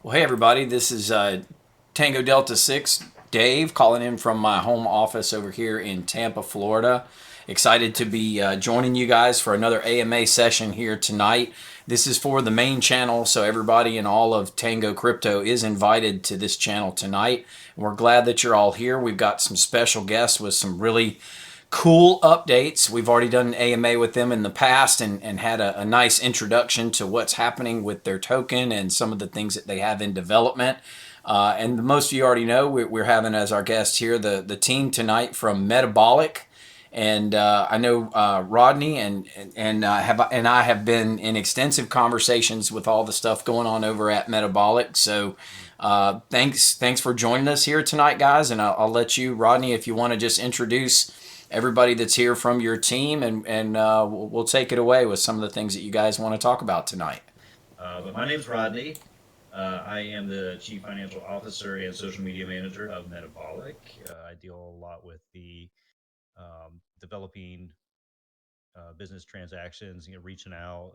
Well, hey everybody, this is Tango Delta 6, Dave, calling in from my home office over here in Tampa, Florida. Excited to be joining you guys for another AMA session here tonight. This is for the main channel, so everybody in all of Tango Crypto is invited to this channel tonight. We're glad that you're all here. We've got some special guests with some really cool updates. We've already done an AMA with them in the past and had a nice introduction to what's happening with their token and some of the things that they have in development. And most of you already know we're having as our guest here the team tonight from Metabolic. And I know Rodney and I have been in extensive conversations with all the stuff going on over at Metabolic. So thanks for joining us here tonight, guys. And I'll let you, Rodney, if you want to just introduce everybody that's here from your team, and we'll take it away with some of the things that you guys want to talk about tonight. But my name's Rodney. I am the Chief Financial Officer and Social Media Manager of Metabolic. I deal a lot with the developing business transactions, reaching out,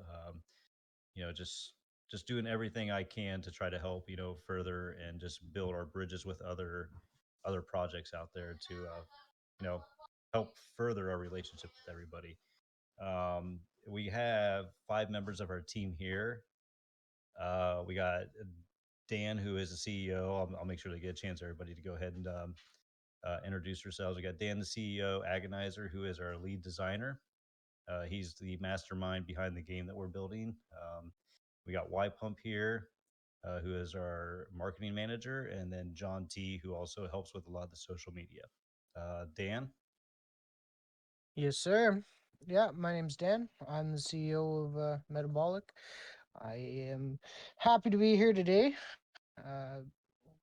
you know, just just doing everything I can to try to help, further and just build our bridges with other projects out there to, you know, help further our relationship with everybody. We have 5 members of our team here. We got Dan, who is the CEO. I'll make sure to get a chance for everybody to go ahead and introduce yourselves. We got Dan, the CEO, Agonizer, who is our lead designer. He's the mastermind behind the game that we're building. We got Y Pump here, who is our marketing manager, and then John T, who also helps with a lot of the social media. Dan. Yes, sir. Yeah, my name's Dan. I'm the CEO of Metabolic. I am happy to be here today. Uh,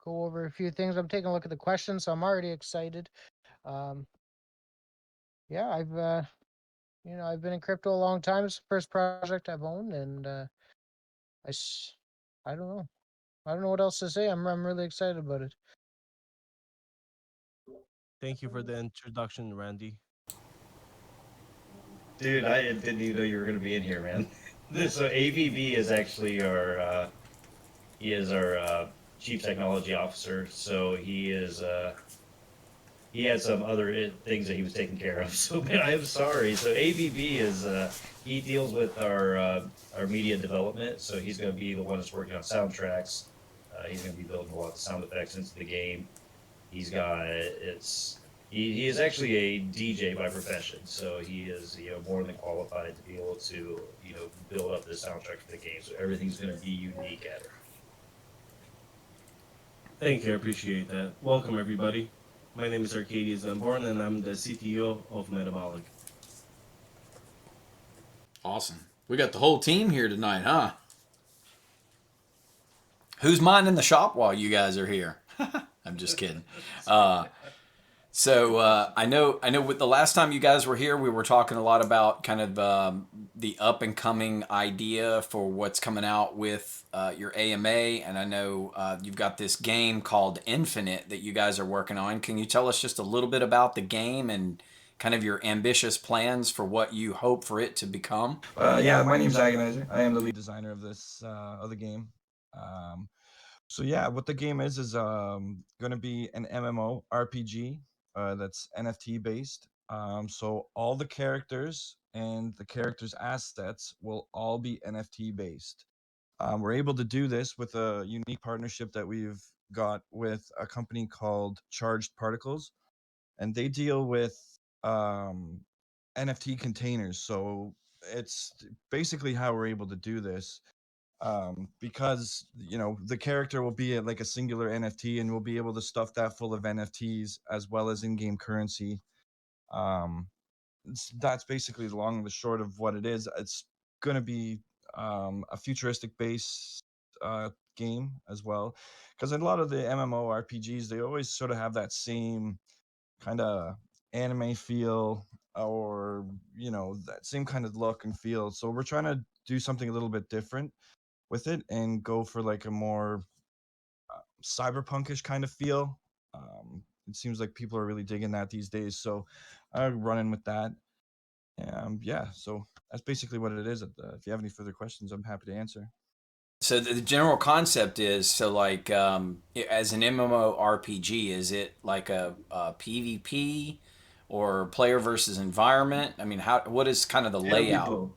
go over a few things. I'm taking a look at the questions, so I'm already excited. Um, yeah, I've been in crypto a long time. It's the first project I've owned, and I, s- I don't know. I don't know what else to say. I'm really excited about it. Thank you for the introduction, Randy. Dude, I didn't even know you were going to be in here, man. So AVB is actually our chief technology officer. So he had some other things that he was taking care of. So man, I am sorry. So AVB is he deals with our media development. So he's going to be the one that's working on soundtracks. He's going to be building a lot of sound effects into the game. He's got it's he is actually a DJ by profession, so he is more than qualified to be able to build up the soundtrack for the game. So everything's going to be unique at it. Thank you, I appreciate that. Welcome, everybody. My name is Arcadius Unborn, and I'm the CTO of Metabolic. Awesome. We got the whole team here tonight, huh? Who's minding the shop while you guys are here? I'm just kidding. Uh, I know with the last time you guys were here, we were talking a lot about kind of the up and coming idea for what's coming out with your AMA, and I know you've got this game called Infinite that you guys are working on. Can you tell us just a little bit about the game and kind of your ambitious plans for what you hope for it to become? Yeah, my name's Agonizer. I am the lead designer of this of the game. Um, so yeah, what the game is going to be an MMO RPG that's NFT based. So all the characters and the characters' assets will all be NFT based. We're able to do this with a unique partnership that we've got with a company called Charged Particles, and they deal with um, NFT containers. So it's basically how we're able to do this, because the character will be like a singular NFT, and we'll be able to stuff that full of NFTs as well as in-game currency. Um, that's basically the long and the short of what it is. It's going to be a futuristic base game as well, because a lot of the MMORPGs, they always sort of have that same kind of anime feel, or that same kind of look and feel. So we're trying to do something a little bit different with it and go for like a more cyberpunkish kind of feel. It seems like people are really digging that these days, so I'm running with that. Yeah, so that's basically what it is. If you have any further questions, I'm happy to answer. So the general concept is so like as an MMORPG, is it like a PvP or player versus environment? I mean, how what is kind of the It'll be layout? both.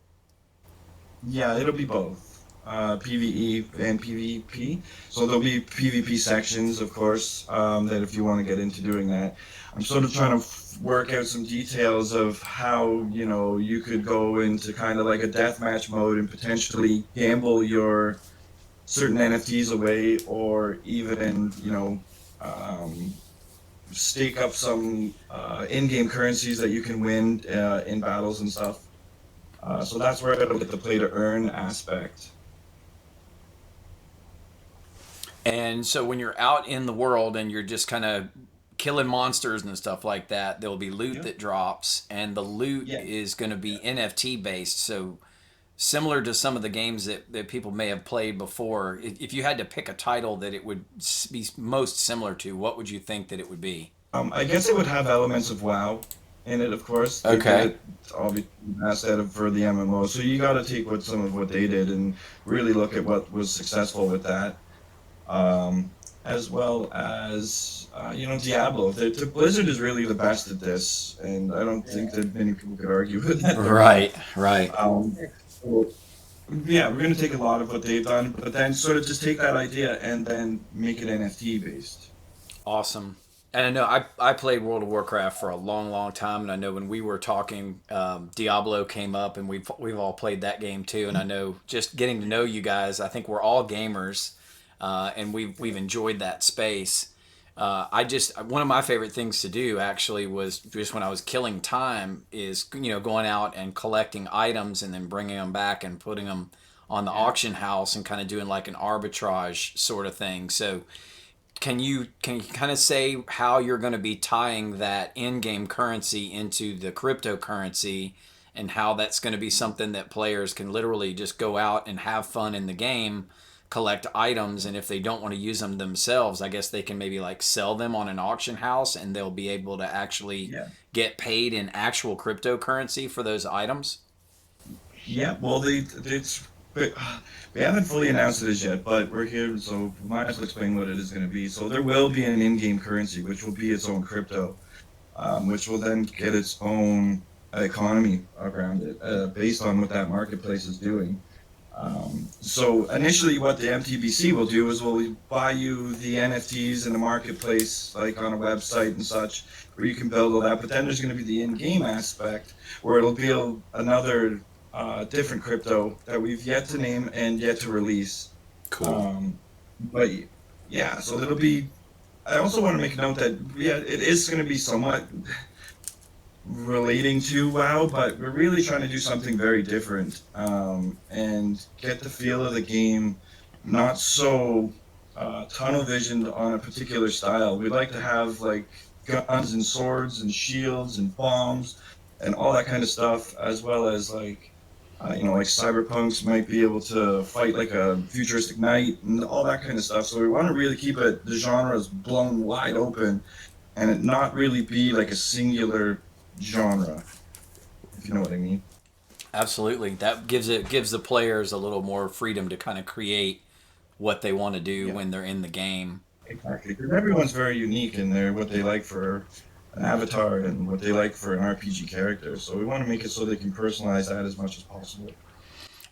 Yeah, it'll be both. PvE and PvP. So there'll be PvP sections, of course, that if you want to get into doing that. I'm sort of trying to work out some details of how, you could go into kind of like a deathmatch mode and potentially gamble your certain NFTs away, or even, um, stake up some in-game currencies that you can win in battles and stuff. So that's where it'll get the play to earn aspect. And so when you're out in the world and you're just kind of killing monsters and stuff like that, there'll be loot Yeah. that drops, and the loot Yeah. is going to be NFT based. So similar to some of the games that people may have played before, if you had to pick a title that it would be most similar to, what would you think that it would be? I guess it would have elements of WoW in it, of course. They Okay. did it obviously asset for the MMO, so you got to take some of what they did and really look at what was successful with that. As well as Diablo. Blizzard is really the best at this, and I don't think that many people could argue with that. Right. So, yeah, we're gonna take a lot of what they've done, but then sort of just take that idea and then make it NFT based. Awesome. And I know I played World of Warcraft for a long, long time, and I know when we were talking, Diablo came up, and we've all played that game too. And I know just getting to know you guys, I think we're all gamers, and we've enjoyed that space. One of my favorite things to do actually was just when I was killing time is going out and collecting items and then bringing them back and putting them on the auction house and kind of doing like an arbitrage sort of thing. So can you kind of say how you're going to be tying that in-game currency into the cryptocurrency, and how that's going to be something that players can literally just go out and have fun in the game, collect items, and if they don't want to use them themselves, I guess they can maybe like sell them on an auction house, and they'll be able to actually Yeah. get paid in actual cryptocurrency for those items? Yeah, well, we haven't fully announced it as yet, but we're here, so we might as well explain what it is going to be. So there will be an in-game currency, which will be its own crypto, which will then get its own economy around it, based on what that marketplace is doing. So initially, what the MTBC will do is we'll buy you the NFTs in the marketplace, like on a website and such, where you can build all that. But then there's going to be the in-game aspect, where it'll be another different crypto that we've yet to name and yet to release. Cool. But yeah, so it'll be. I also want to make a note that it is going to be somewhat relating to WoW, but we're really trying to do something very different, and get the feel of the game, not so tunnel visioned on a particular style. We'd like to have like guns and swords and shields and bombs and all that kind of stuff, as well as like like cyberpunks might be able to fight like a futuristic knight and all that kind of stuff. So we want to really keep the genres blown wide open, and it not really be like a singular genre, if you know what I mean. Absolutely. That gives the players a little more freedom to kind of create what they want to do when they're in the game. Exactly, because everyone's very unique in what they like for an avatar and what they like for an RPG character. So we want to make it so they can personalize that as much as possible.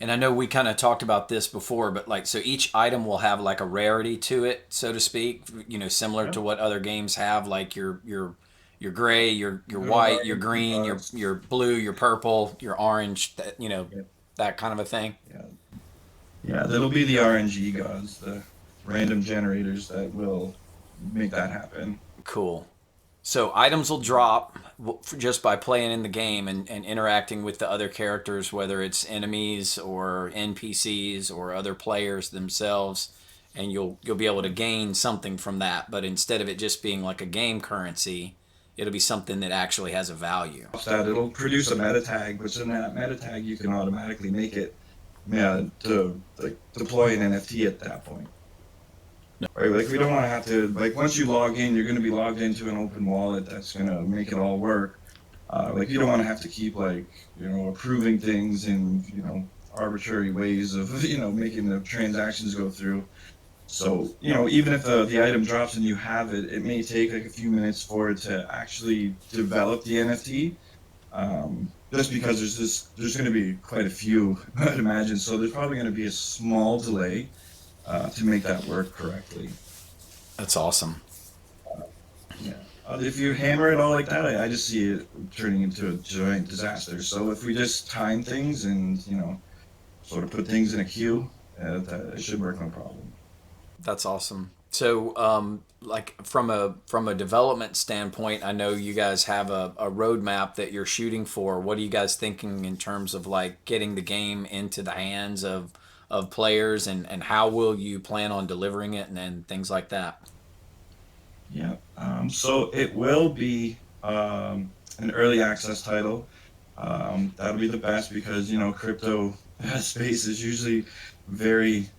And I know we kind of talked about this before, but like, so each item will have like a rarity to it, so to speak, similar to what other games have, like your gray, your white, your green, your blue, your purple, your orange, that kind of a thing. Yeah, that'll be the RNG gods, the random generators that will make that happen. Cool. So items will drop just by playing in the game and interacting with the other characters, whether it's enemies or NPCs or other players themselves, and you'll be able to gain something from that. But instead of it just being like a game currency, it'll be something that actually has a value. That it'll produce a meta tag, which in that meta tag you can automatically make it to like deploy an NFT at that point. Right, like we don't want to have to, like, once you log in, you're going to be logged into an open wallet that's going to make it all work. Like you don't want to have to keep like approving things and arbitrary ways of making the transactions go through. So even if the item drops and you have it, it may take like a few minutes for it to actually develop the NFT. Just because there's going to be quite a few, I'd imagine. So there's probably going to be a small delay to make that work correctly. That's awesome. Yeah. If you hammer it all like that, I just see it turning into a giant disaster. So if we just time things and sort of put things in a queue, it should work no problem. That's awesome. So, like from a development standpoint, I know you guys have a roadmap that you're shooting for. What are you guys thinking in terms of like getting the game into the hands of players, and how will you plan on delivering it, and things like that? Yeah. So it will be an early access title. That'll be the best because crypto space is usually very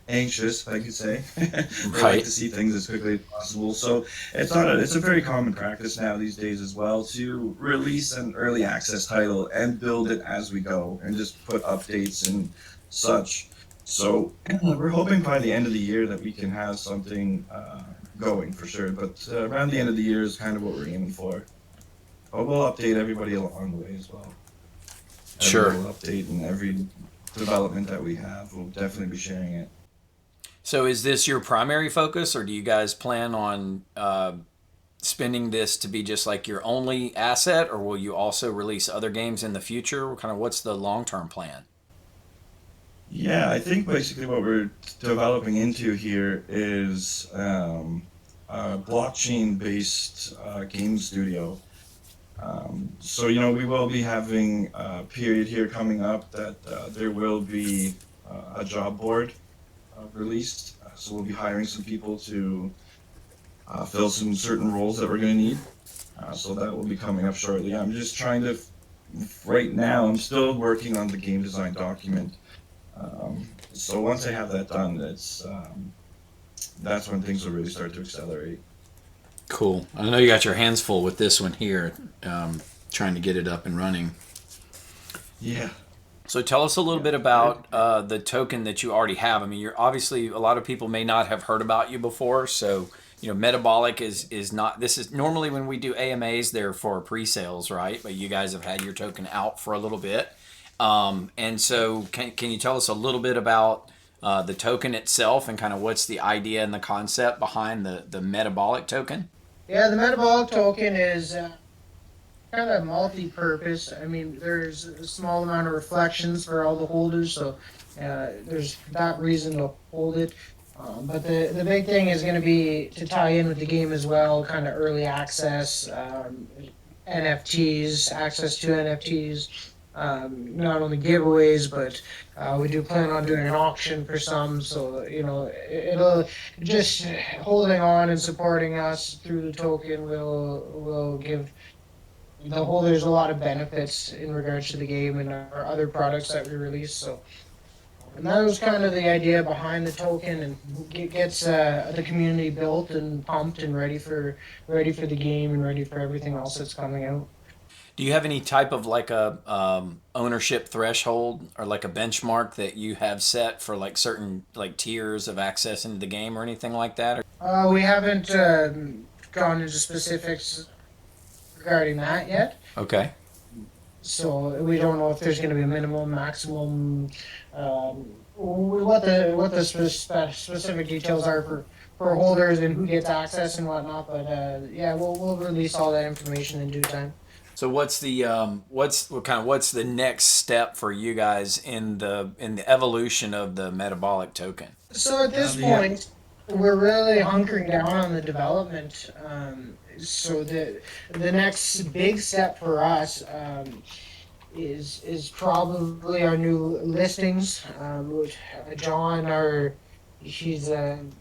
anxious, I could say. They like to see things as quickly as possible. So it's a very common practice now these days as well to release an early access title and build it as we go and just put updates and such. So we're hoping by the end of the year that we can have something going for sure. But around the end of the year is kind of what we're aiming for. But we'll update everybody along the way as well. Sure. We'll update in every development that we have. We'll definitely be sharing it. So is this your primary focus, or do you guys plan on spending this to be just like your only asset, or will you also release other games in the future? Kind of what's the long-term plan? Yeah, I think basically what we're developing into here is a blockchain-based game studio. So, we will be having a period here coming up that there will be a job board released. So we'll be hiring some people to fill some certain roles that we're going to need. So that will be coming up shortly. I'm just trying to, right now, I'm still working on the game design document. So once I have that done, that's when things will really start to accelerate. Cool. I know you got your hands full with this one here, trying to get it up and running. Yeah. So tell us a little bit about the token that you already have. I mean, you're obviously, a lot of people may not have heard about you before. So, Metabolic is not, this is normally when we do AMAs, they're for pre-sales, right? But you guys have had your token out for a little bit. And so can you tell us a little bit about the token itself and kind of what's the idea and the concept behind the Metabolic Token? Yeah, the Metabolic Token is kind of multi-purpose. I mean, there's a small amount of reflections for all the holders, so there's that reason to hold it. But the big thing is going to be to tie in with the game as well, kind of early access, NFTs, access to NFTs, not only giveaways, but we do plan on doing an auction for some. So, it'll just holding on and supporting us through the token will give the holders a lot of benefits in regards to the game and our other products that we release. So, and that was kind of the idea behind the token, and gets the community built and pumped and ready for the game and ready for everything else that's coming out. Do you have any type of like a ownership threshold or like a benchmark that you have set for like certain like tiers of access into the game or anything like that? We haven't gone into specifics regarding that yet. Okay. So we don't know if there's going to be a minimum, maximum, what the specific details are for holders and who gets access and whatnot. But yeah, we'll release all that information in due time. So what's the what's the next step for you guys in the evolution of the Metabolic Token? So at this point, we're really hunkering down on the development. So the next big step for us is probably our new listings. Which John, he's kind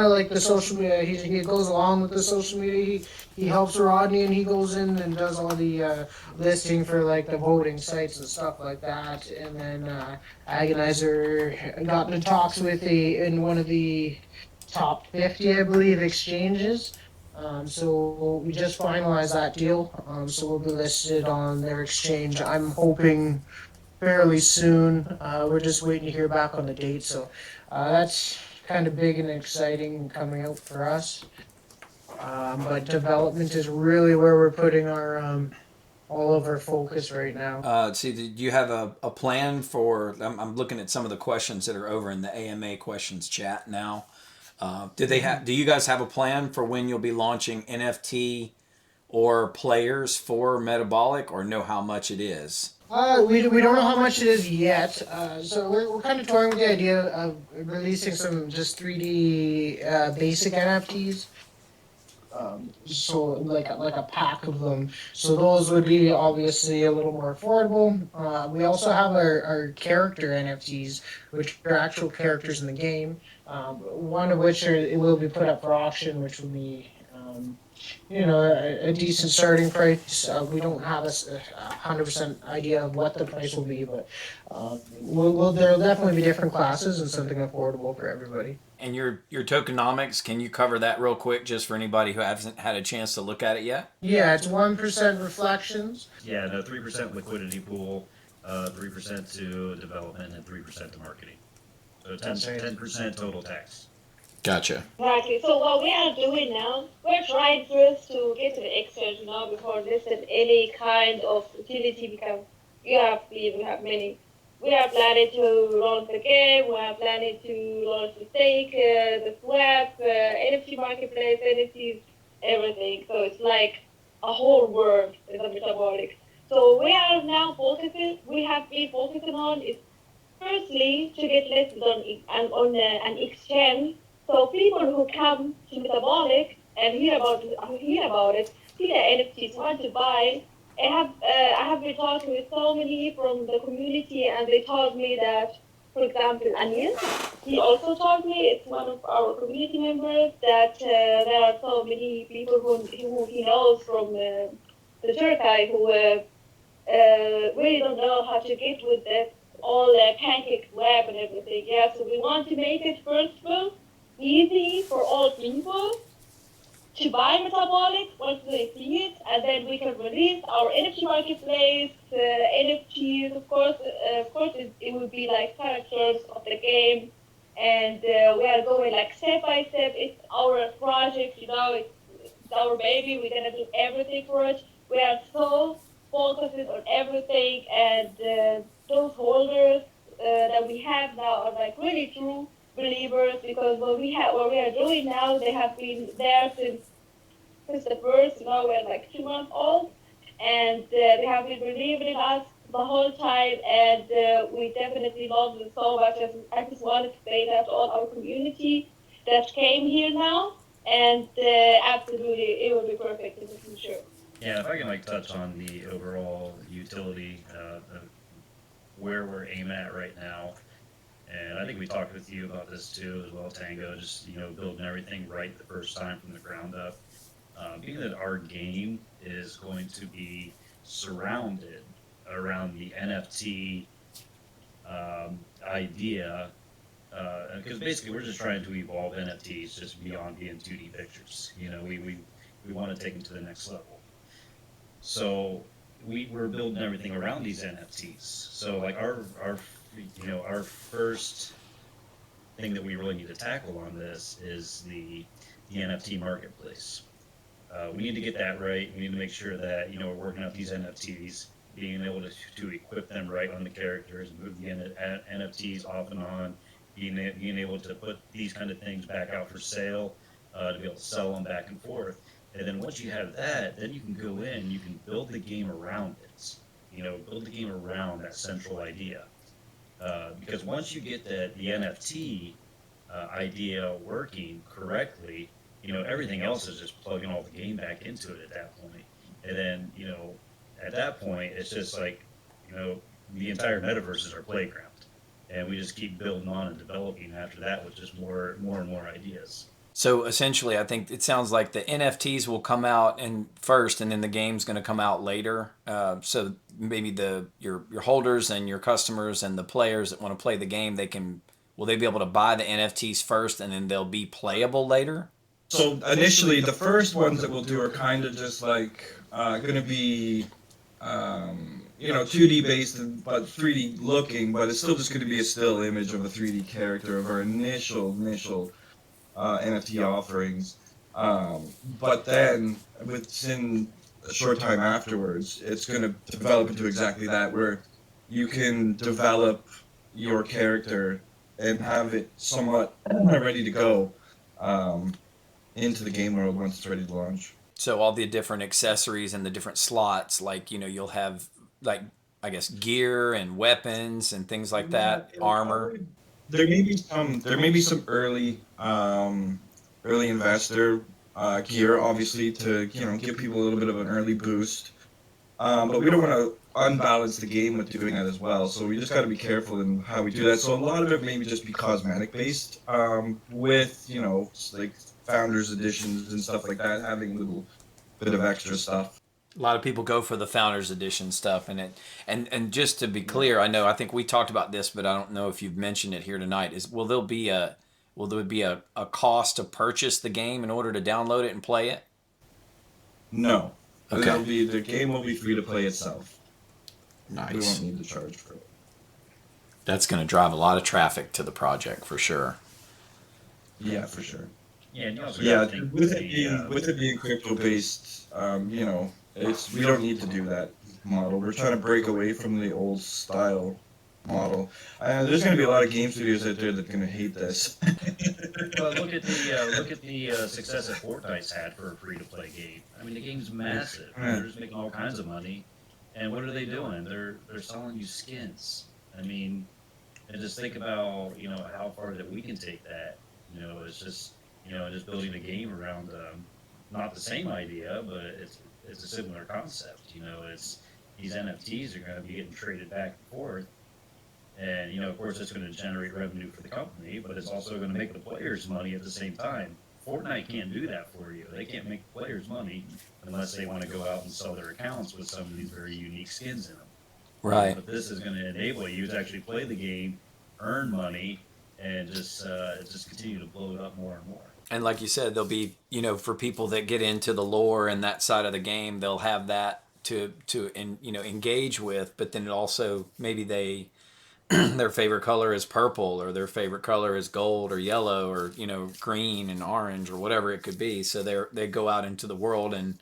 of like the social media. He goes along with the social media. He helps Rodney, and he goes in and does all the listing for like the voting sites and stuff like that. And then Agonizer got into talks with in one of the top 50, I believe, exchanges. So we just finalized that deal. So we'll be listed on their exchange. I'm hoping fairly soon. We're just waiting to hear back on the date, so that's kind of big and exciting coming out for us. But development is really where we're putting our all of our focus right now. See, do you have a plan for? I'm looking at some of the questions that are over in the AMA questions chat now. Do they have? Do you guys have a plan for when you'll be launching NFT or players for Metabolic, or know how much it is? We don't know how much it is yet. So we're kind of toying with the idea of releasing some just 3D basic NFTs. So like a pack of them. So those would be obviously a little more affordable. We also have our character NFTs, which are actual characters in the game. One of which it will be put up for auction, which will be a decent starting price. We don't have a 100% idea of what the price will be, but there'll definitely be different classes and something affordable for everybody. And your tokenomics, can you cover that real quick just for anybody who hasn't had a chance to look at it yet? Yeah, it's 1% reflections. Yeah, no, 3% liquidity pool, 3% to development, and 3% to marketing. So 10% total tax. Gotcha. Exactly. So what we are doing now, we're trying first to get to the exchange now before this and any kind of utility because we have many. We are planning to launch the game. We are planning to launch the stake, the swap, NFT marketplace, NFTs, everything. So it's like a whole world in the metabolic. So we are now focusing. We have been focusing on is firstly to get listed on an exchange. So people who come to Metabolic and hear about it, see the NFTs, want to buy. I have been talking with so many from the community, and they told me that, for example, Anil, he also told me it's one of our community members that there are so many people who he knows from the Turkey who really don't know how to get with this all pancake web and everything. Yeah, so we want to make it first of all easy for all people to buy Metabolic once they see it, and then we can release our NFT marketplace, NFTs, of course, it would be like characters of the game, and we are going like step by step. It's our project, it's our baby. We're gonna do everything for it. We are so focused on everything, and those holders that we have now are like really true believers because what we are doing now, they have been there since the first, we're like 2 months old, and they have been believing in us the whole time, and we definitely love them so much. I just wanted to say that to all our community that came here now, and absolutely, it will be perfect in the future. Yeah, if I can touch on the overall utility, where we're aiming at right now. And I think we talked with you about this too, as well, Tango, just, building everything right the first time from the ground up. Being that our game is going to be surrounded around the NFT idea, because basically we're just trying to evolve NFTs just beyond being 2D pictures. We want to take them to the next level. So we're building everything around these NFTs. So our first thing that we really need to tackle on this is the NFT marketplace. We need to get that right. We need to make sure that we're working out these NFTs, being able to equip them right on the characters, move the NFTs off and on, being able to put these kind of things back out for sale, to be able to sell them back and forth. And then once you have that, then you can go in, you can build the game around it. Build the game around that central idea. Because once you get the NFT idea working correctly, everything else is just plugging all the game back into it at that point. And then, at that point, it's just like, the entire metaverse is our playground. And we just keep building on and developing after that with just more and more ideas. So essentially, I think it sounds like the NFTs will come out first, and then the game's going to come out later. So maybe your holders and your customers and the players that want to play the game, will they be able to buy the NFTs first, and then they'll be playable later? So initially, the first ones that we'll do are kind of just like going to be, 2D based but 3D looking, but it's still just going to be a still image of a 3D character of our initial NFT offerings. But then within a short time afterwards, it's going to develop into exactly that, where you can develop your character and have it somewhat ready to go into the game world once it's ready to launch. So all the different accessories and the different slots, like you'll have like I guess gear and weapons and things like that, armor. There may be some early investor gear, obviously, to give people a little bit of an early boost. But we don't want to unbalance the game with doing that as well. So we just got to be careful in how we do that. So a lot of it maybe just be cosmetic based, with like founders editions and stuff like that, having a little bit of extra stuff. A lot of people go for the founders edition stuff, and just to be clear, I think we talked about this, but I don't know if you've mentioned it here tonight. Will there be a cost to purchase the game in order to download it and play it? No. Okay. The game will be free to play itself. Nice. We won't need to charge for it. That's going to drive a lot of traffic to the project for sure. Yeah, for sure. Yeah, and you also Yeah, gotta think with the, it being crypto based, we don't need to do that model. We're trying to break away from the old style model. There's going to be a lot of game studios out there that are going to hate this. Well, look at the success that Fortnite's had for a free-to-play game. I mean, the game's massive. They're just making all kinds of money, and what are they doing? They're selling you skins. I mean, and just think about how far that we can take that. It's just just building a game around not the same idea, but it's a similar concept. It's these NFTs are going to be getting traded back and forth. And of course, it's going to generate revenue for the company, but it's also going to make the players money at the same time. Fortnite can't do that for you. They can't make the players money unless they want to go out and sell their accounts with some of these very unique skins in them. Right. But this is going to enable you to actually play the game, earn money, and just continue to blow it up more and more. And like you said, there'll be for people that get into the lore and that side of the game, they'll have that to engage with. But then it also maybe their favorite color is purple, or their favorite color is gold or yellow, or green and orange, or whatever it could be. So they go out into the world and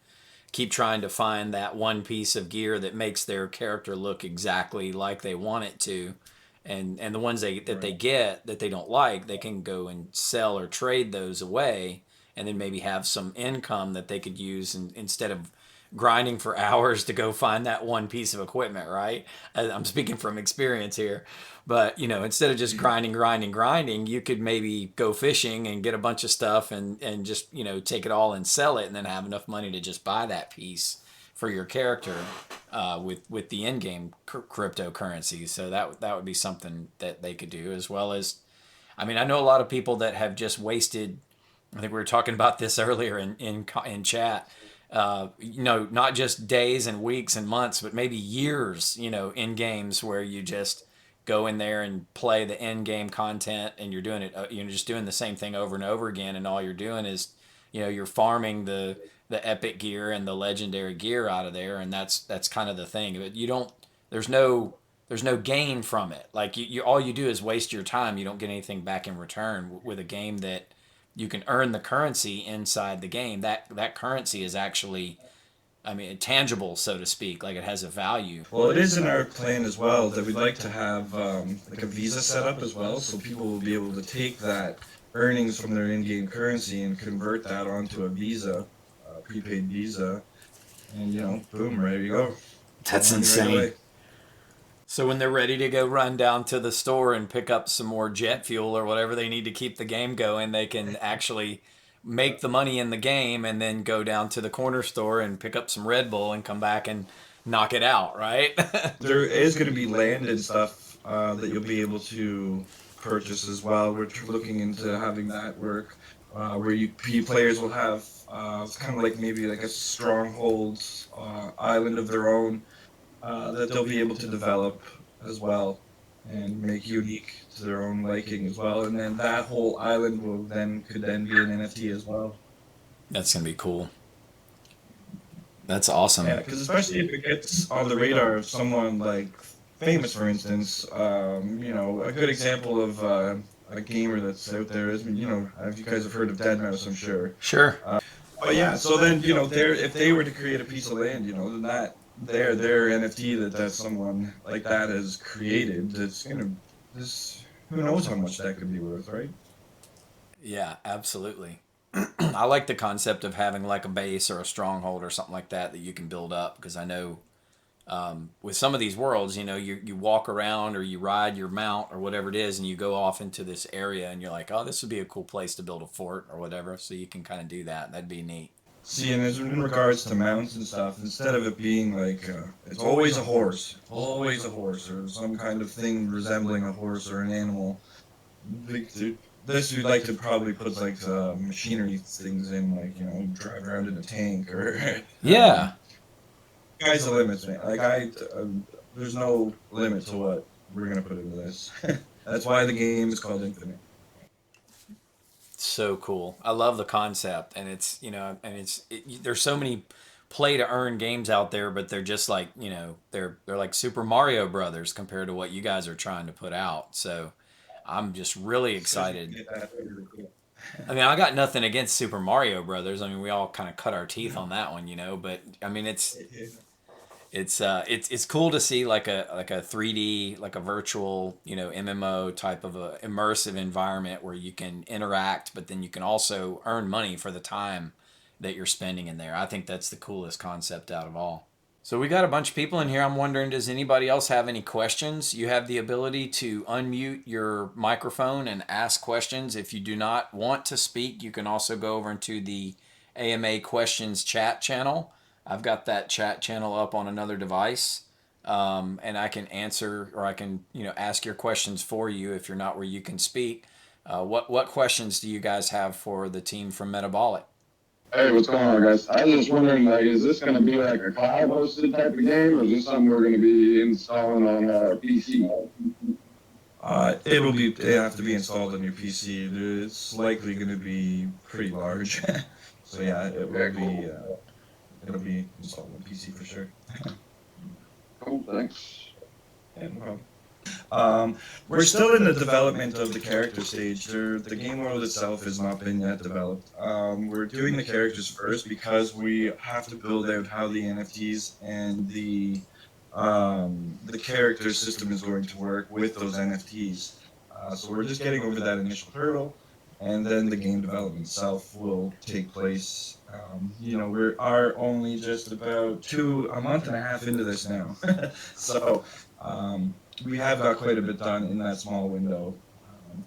keep trying to find that one piece of gear that makes their character look exactly like they want it to. And the ones they get that they don't like, they can go and sell or trade those away, and then maybe have some income that they could use instead of grinding for hours to go find that one piece of equipment, right? I'm speaking from experience here. But, instead of just grinding, you could maybe go fishing and get a bunch of stuff and just, take it all and sell it, and then have enough money to just buy that piece for your character with the in-game cryptocurrency. So that would be something that they could do, as well as, I know a lot of people that have just wasted. I think we were talking about this earlier in chat. Not just days and weeks and months, but maybe years. In games where you just go in there and play the end game content, and you're doing it. You're just doing the same thing over and over again, and all you're doing is, you're farming the epic gear and the legendary gear out of there, and that's kind of the thing. But you don't. There's no gain from it. Like you all you do is waste your time. You don't get anything back in return with a game that you can earn the currency inside the game. That currency is actually, tangible, so to speak. Like, it has a value. Well, it is in our plan as well that we'd like to have like a Visa set up as well, so people will be able to take that earnings from their in-game currency and convert that onto a Visa, prepaid Visa, and boom, there you go. That's insane. Right, so when they're ready to go run down to the store and pick up some more jet fuel or whatever they need to keep the game going, they can actually make the money in the game and then go down to the corner store and pick up some Red Bull and come back and knock it out, right? There is going to be land and stuff that you'll be able to purchase as well. We're looking into having that work, where players will have it's kind of like maybe like a stronghold island of their own that they'll be able to develop as well and make unique to their own liking as well. And then that whole island could then be an NFT as well. That's gonna be cool. That's awesome. Yeah, because especially if it gets on the radar of someone like famous, for instance, a good example of a gamer that's out there is, if you guys have heard of Deadmau5, I'm sure. Sure. But yeah, so then if they were to create a piece of land, then that their NFT that someone like that has created, who knows how much that could be worth, right? Yeah, absolutely. I like the concept of having like a base or a stronghold or something like that you can build up, because I know with some of these worlds, you walk around or you ride your mount or whatever it is, and you go off into this area, and you're like, oh, this would be a cool place to build a fort or whatever. So you can kind of do that. That'd be neat. See, and in regards to mounts and stuff, instead of it being like, it's always a horse, or some kind of thing resembling a horse or an animal, this you'd like to probably put like machinery things in, like, drive around in a tank or. Yeah. Sky's the limits, man. Like, there's no limit to what we're gonna put into this. That's why the game is called Infinite. So cool. I love the concept, and there's so many play to earn games out there, but they're just like, they're like Super Mario Brothers compared to what you guys are trying to put out. So I'm just really excited. I mean, I got nothing against Super Mario Brothers. I mean, we all kind of cut our teeth on that one, but I mean, it's cool to see like a 3D, like a virtual, MMO type of a immersive environment where you can interact, but then you can also earn money for the time that you're spending in there. I think that's the coolest concept out of all. So we got a bunch of people in here. I'm wondering, does anybody else have any questions? You have the ability to unmute your microphone and ask questions. If you do not want to speak, you can also go over into the AMA questions chat channel. I've got that chat channel up on another device, and I can answer, or I can ask your questions for you if you're not where you can speak. What questions do you guys have for the team from Metabolic? Hey, what's going on, guys? I was just wondering, like, is this going to be like a cloud-hosted type of game, or is this something we're going to be installing on our PC? They have to be installed on your PC. It's likely going to be pretty large. So yeah, it'll be installed on PC for sure. Cool, thanks. Yeah, no problem. We're still in the development of the character stage. The game world itself has not been yet developed. We're doing the characters first because we have to build out how the NFTs and the character system is going to work with those NFTs. So we're just getting over that initial hurdle, and then the game development itself will take place. We are only just about a month and a half into this now. So we have got quite a bit done in that small window.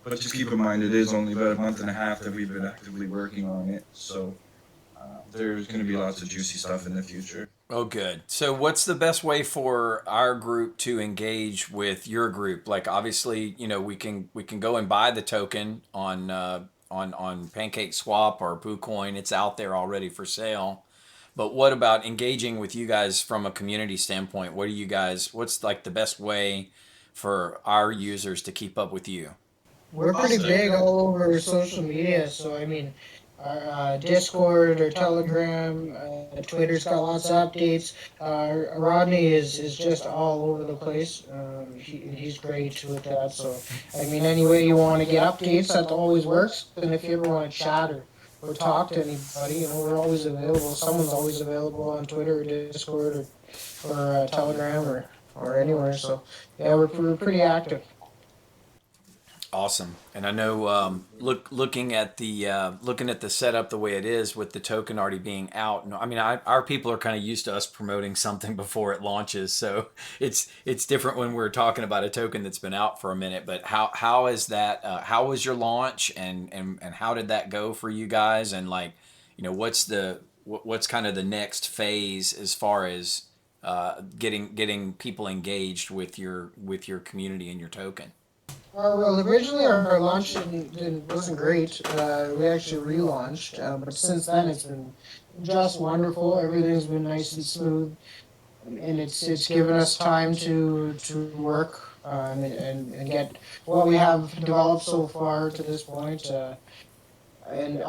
But just keep in mind, it is only about a month and a half that we've been actively working on it. So there's going to be lots of juicy stuff in the future. Oh, good. So what's the best way for our group to engage with your group? Like, obviously, we can go and buy the token on PancakeSwap or PooCoin. It's out there already for sale. But what about engaging with you guys from a community standpoint? What's like the best way for our users to keep up with you? We're pretty big all over social media, so I mean, our Discord or Telegram, Twitter's got lots of updates. Rodney is just all over the place. He's great with that. So I mean, any way you want to get updates, that always works. And if you ever want to chat or talk to anybody, we're always available. Someone's always available on Twitter or Discord or Telegram or anywhere. So yeah, we're pretty active. Awesome. And I know looking at the setup the way it is with the token already being out. I mean, our people are kind of used to us promoting something before it launches, so it's different when we're talking about a token that's been out for a minute. But how is that? How was your launch, and how did that go for you guys? And what's kind of the next phase as far as getting people engaged with your community and your token? Well, originally our launch wasn't great. We actually relaunched, but since then it's been just wonderful. Everything's been nice and smooth, and it's given us time to work and get what we have developed so far to this point. And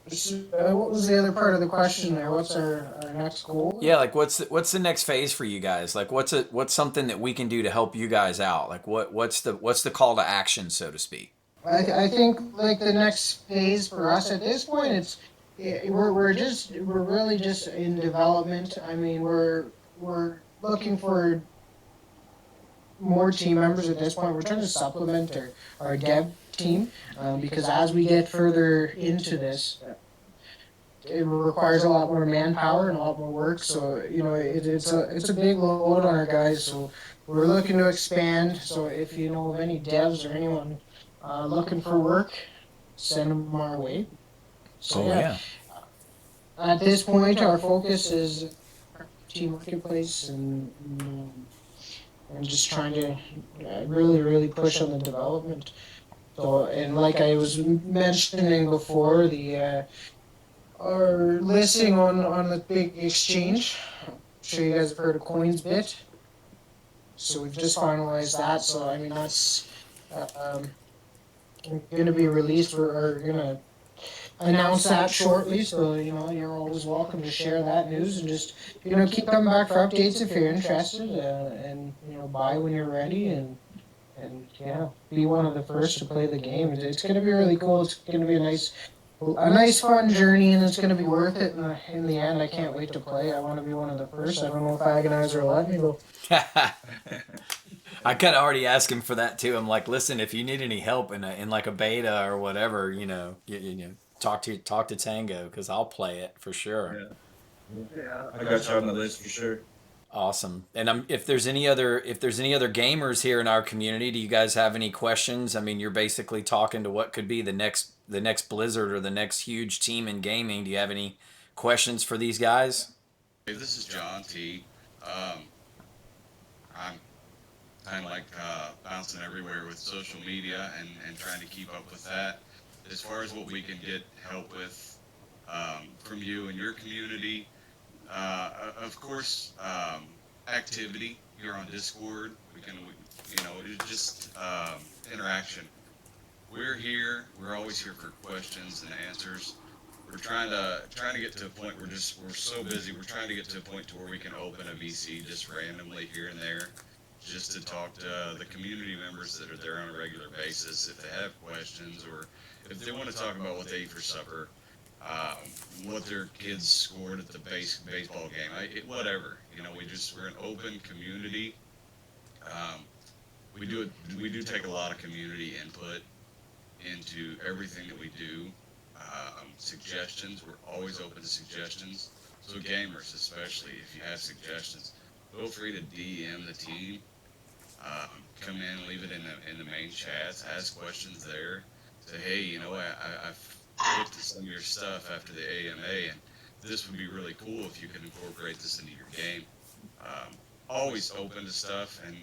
So, what was the other part of the question there? What's our next goal? Yeah, like what's the next phase for you guys? Like what's something that we can do to help you guys out? Like what's the call to action, so to speak? I think like the next phase for us at this point, we're really just in development. I mean, we're looking for more team members at this point. We're trying to supplement our dev team because as we get further into this, it requires a lot more manpower and a lot more work. So it's a big load on our guys. So we're looking to expand. So if you know of any devs or anyone looking for work, send them our way. So Oh yeah. at this point, our focus is team marketplace and just trying to really push on the development. So and like I was mentioning before, the our listing on the big exchange. I'm sure you guys have heard of CoinsBit. So we've just finalized that. So I mean that's going to be released or going to announce that shortly. So you're always welcome to share that news and just keep coming back for updates if you're interested and buy when you're ready and yeah, be one of the first to play the game. It's going to be really cool. It's going to be a nice fun journey, and it's going to be worth it in the end. I can't wait to play. I want to be one of the first. I don't know if Agonizer will let me though. I kind of already asked him for that too. I'm like, listen, if you need any help in like a beta or whatever, talk to Tango because I'll play it for sure. Yeah, I got you on the list for sure. Awesome. And if there's any other gamers here in our community, do you guys have any questions? I mean, you're basically talking to what could be the next Blizzard or the next huge team in gaming. Do you have any questions for these guys? Hey, this is John T. I'm kind of like bouncing everywhere with social media and trying to keep up with that. As far as what we can get help with from you and your community, of course, activity here on Discord. It's just interaction. We're here. We're always here for questions and answers. We're trying to get to a point where we're so busy. We're trying to get to a point to where we can open a VC just randomly here and there, just to talk to the community members that are there on a regular basis if they have questions or if they want to talk about what they eat for supper, what their kids scored at the baseball game, whatever. We're an open community. We do take a lot of community input into everything that we do. Suggestions, we're always open to suggestions. So gamers, especially, if you have suggestions, feel free to DM the team. Come in, leave it in the main chats, ask questions there. Say, hey, I've looked at some of your stuff after the AMA, and this would be really cool if you could incorporate this into your game. Always open to stuff, and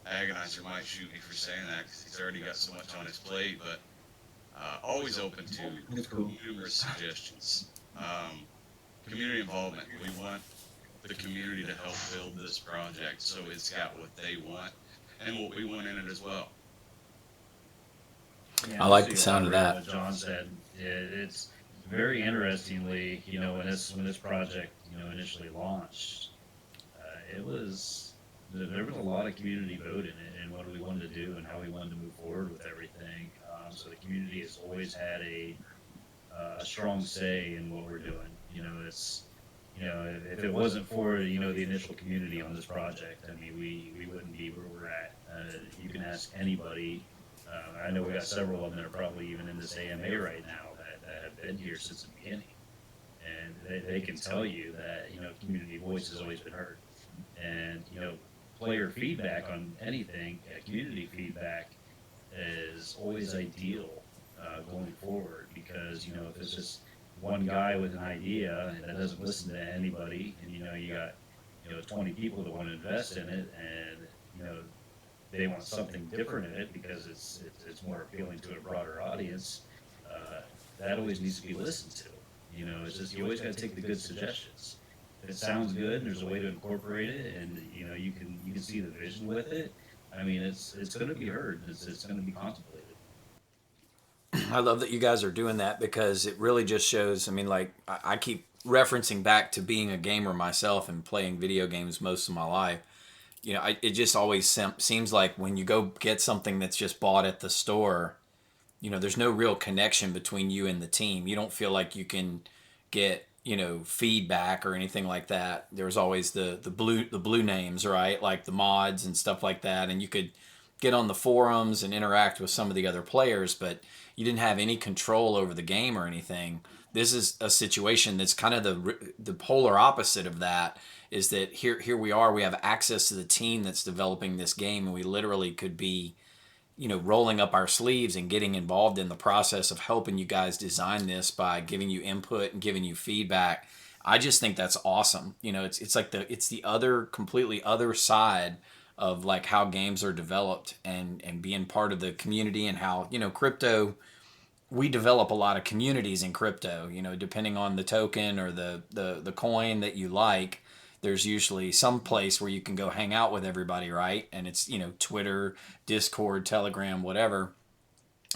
Agonizer might shoot me for saying that because he's already got so much on his plate, but always open to numerous suggestions. Community involvement. We want the community to help build this project so it's got what they want and what we want in it as well. Yeah, I like the sound of that. What John said, it's very interestingly, when this project, initially launched, there was a lot of community vote in it and what we wanted to do and how we wanted to move forward with everything. So the community has always had a strong say in what we're doing. If it wasn't for the initial community on this project, I mean, we wouldn't be where we're at. You can ask anybody. I know we got several of them that are probably even in this AMA right now that have been here since the beginning, and they can tell you that community voice has always been heard, and player feedback on anything, community feedback is always ideal going forward because if it's just one guy with an idea that doesn't listen to anybody, and you got 20 people that want to invest in it, and they want something different in it because it's more appealing to a broader audience. That always needs to be listened to. It's just you always got to take the good suggestions. If it sounds good and there's a way to incorporate it, and you can see the vision with it. I mean, it's going to be heard. It's going to be contemplated. I love that you guys are doing that because it really just shows. I mean, like I keep referencing back to being a gamer myself and playing video games most of my life. It just always seems like when you go get something that's just bought at the store, there's no real connection between you and the team. You don't feel like you can get, feedback or anything like that. There's always the blue names, right? Like the mods and stuff like that. And you could get on the forums and interact with some of the other players, but you didn't have any control over the game or anything. This is a situation that's kind of the polar opposite of that. Is that here we are, we have access to the team that's developing this game, and we literally could be rolling up our sleeves and getting involved in the process of helping you guys design this by giving you input and giving you feedback. I just think that's awesome. It's like it's the other completely other side of like how games are developed, and being part of the community, and how crypto, we develop a lot of communities in crypto. Depending on the token or the coin that you like, there's usually some place where you can go hang out with everybody, right? And it's Twitter, Discord, Telegram, whatever.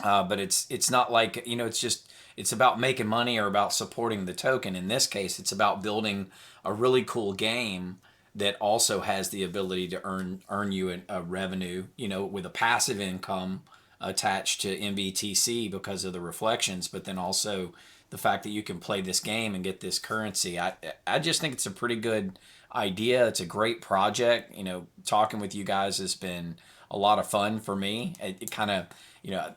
But it's not like it's about making money or about supporting the token. In this case, it's about building a really cool game that also has the ability to earn you a revenue, with a passive income attached to MBTC because of the reflections, but then also the fact that you can play this game and get this currency. I just think it's a pretty good idea. It's a great project. Talking with you guys has been a lot of fun for me. It kind of,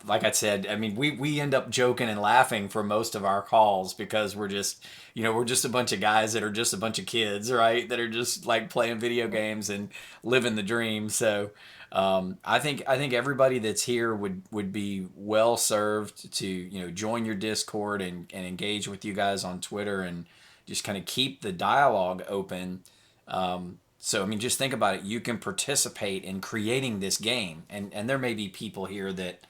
like I said, I mean, we end up joking and laughing for most of our calls because we're just a bunch of guys that are just a bunch of kids, right? That are just like playing video games and living the dream. So I think everybody that's here would be well served to join your Discord and engage with you guys on Twitter and just kind of keep the dialogue open. So I mean, just think about it. You can participate in creating this game, and there may be people here that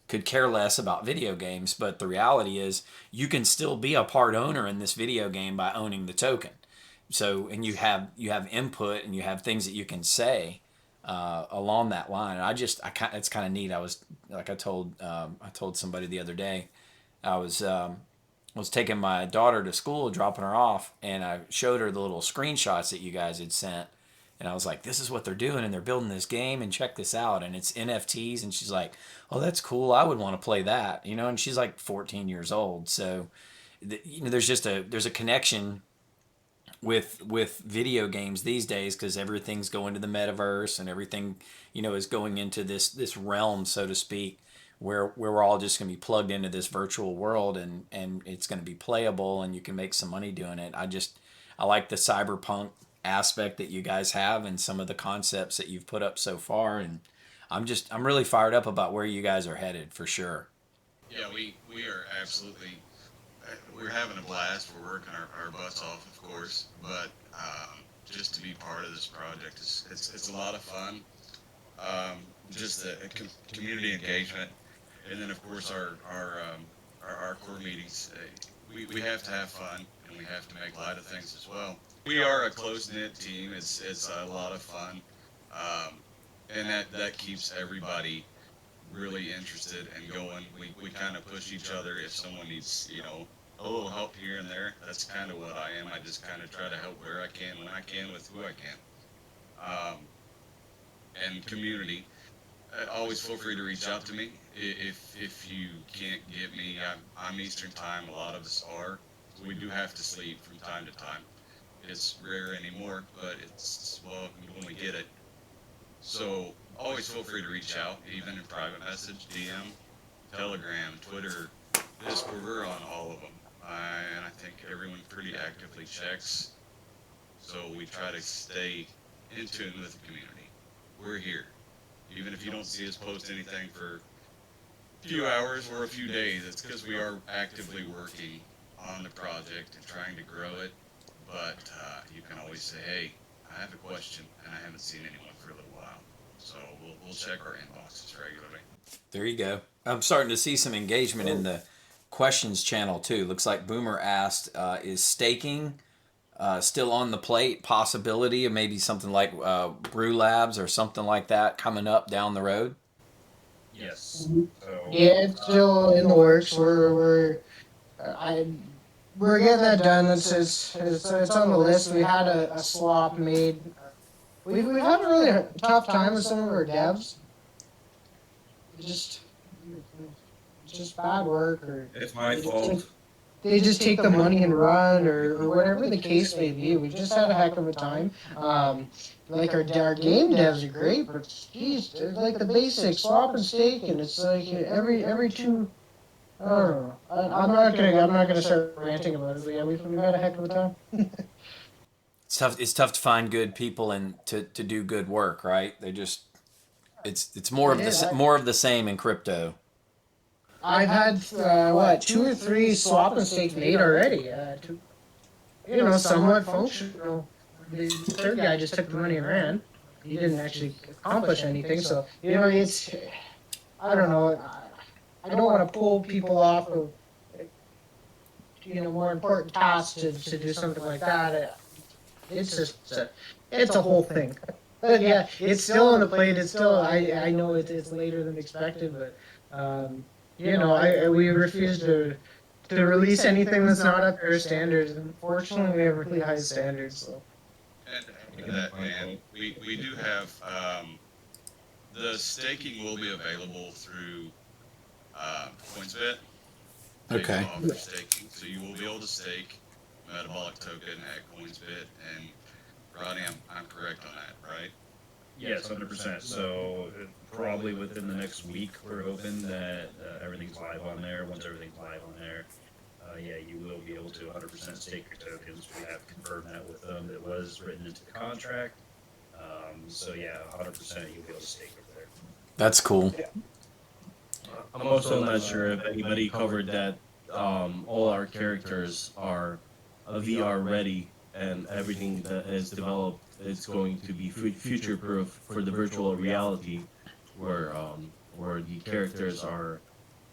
could care less about video games, but the reality is you can still be a part owner in this video game by owning the token. So, and you have input and you have things that you can say along that line. And it's kind of neat. I was like I told somebody the other day, I was taking my daughter to school, dropping her off, and I showed her the little screenshots that you guys had sent. And I was like, this is what they're doing, and they're building this game, and check this out. And it's NFTs. And she's like, oh, that's cool. I would want to play that, and she's like 14 years old. So, there's a connection with video games these days because everything's going to the metaverse and everything is going into this realm, so to speak, where we're all just going to be plugged into this virtual world, and it's going to be playable and you can make some money doing it. I like the cyberpunk aspect that you guys have and some of the concepts that you've put up so far, and I'm really fired up about where you guys are headed for sure. Yeah, we are absolutely. We're having a blast. We're working our butts off, of course, but just to be part of this project it's a lot of fun. Just the community engagement, and then of course our core meetings. We have to have fun, and we have to make light of things as well. We are a close knit team. It's a lot of fun, and that keeps everybody really interested and going. We kind of push each other if someone needs a little help here and there. That's kind of what I am. I just kind of try to help where I can, when I can, with who I can. And community, always feel free to reach out to me. If you can't get me, I'm Eastern time. A lot of us are. We do have to sleep from time to time. It's rare anymore, but it's when we get it. So always feel free to reach out, even in private message, DM, Telegram, Twitter, Discord. We're on all of them. And I think everyone pretty actively checks. So we try to stay in tune with the community. We're here. Even if you don't see us post anything for a few hours or a few days, it's because we are actively working on the project and trying to grow it. But you can always say, hey, I have a question, and I haven't seen anyone for a little while. So we'll check our inboxes regularly. There you go. I'm starting to see some engagement in the questions channel too. Looks like Boomer asked, is staking still on the plate? Possibility of maybe something like Brew Labs or something like that coming up down the road? Yes. So Yeah, it's still in the works. I we're getting that done. It's on the list. We had a swap made. We've had a really tough time with some of our devs. Just just bad work, or It's my they just fault. they just take the money and run, or whatever the case may be. We've just had a heck of a time. Like our game devs are great, but geez, it's like the basics, swap and stake, and it's like every two. I don't know. I'm not gonna start ranting about it, but yeah, we've had a heck of a time. It's tough. It's tough to find good people and to do good work, right? They just it's more It of is. the more of the same in crypto. I've had what, two or three swap and stakes made already. Somewhat functional. The third guy just took the money and ran. He didn't actually accomplish anything. So it's I don't know. I don't want to pull people off of more important tasks to do something like that. It's just it's a whole thing. But yeah, it's still on the plate. It's still I know it's later than expected, but we refuse to release anything that's not up to our standards. Unfortunately, we have really high standards. So And to add to that, Dan, we do have the staking will be available through CoinsBet. They do Okay. offer staking, so you will be able to stake Metabolic Token at CoinsBet. And Rodney, I'm correct on that, right? yes, 100%. So probably within the next week, we're hoping that everything's live on there. Once everything's live on there, yeah, you will be able to 100% stake your tokens. We have confirmed that with them. It was written into the contract. So yeah, 100% you'll be able to stake over there. That's cool. I'm also not sure if anybody covered that all our characters are VR ready, and everything that is developed is going to be future proof for the virtual reality, where the characters are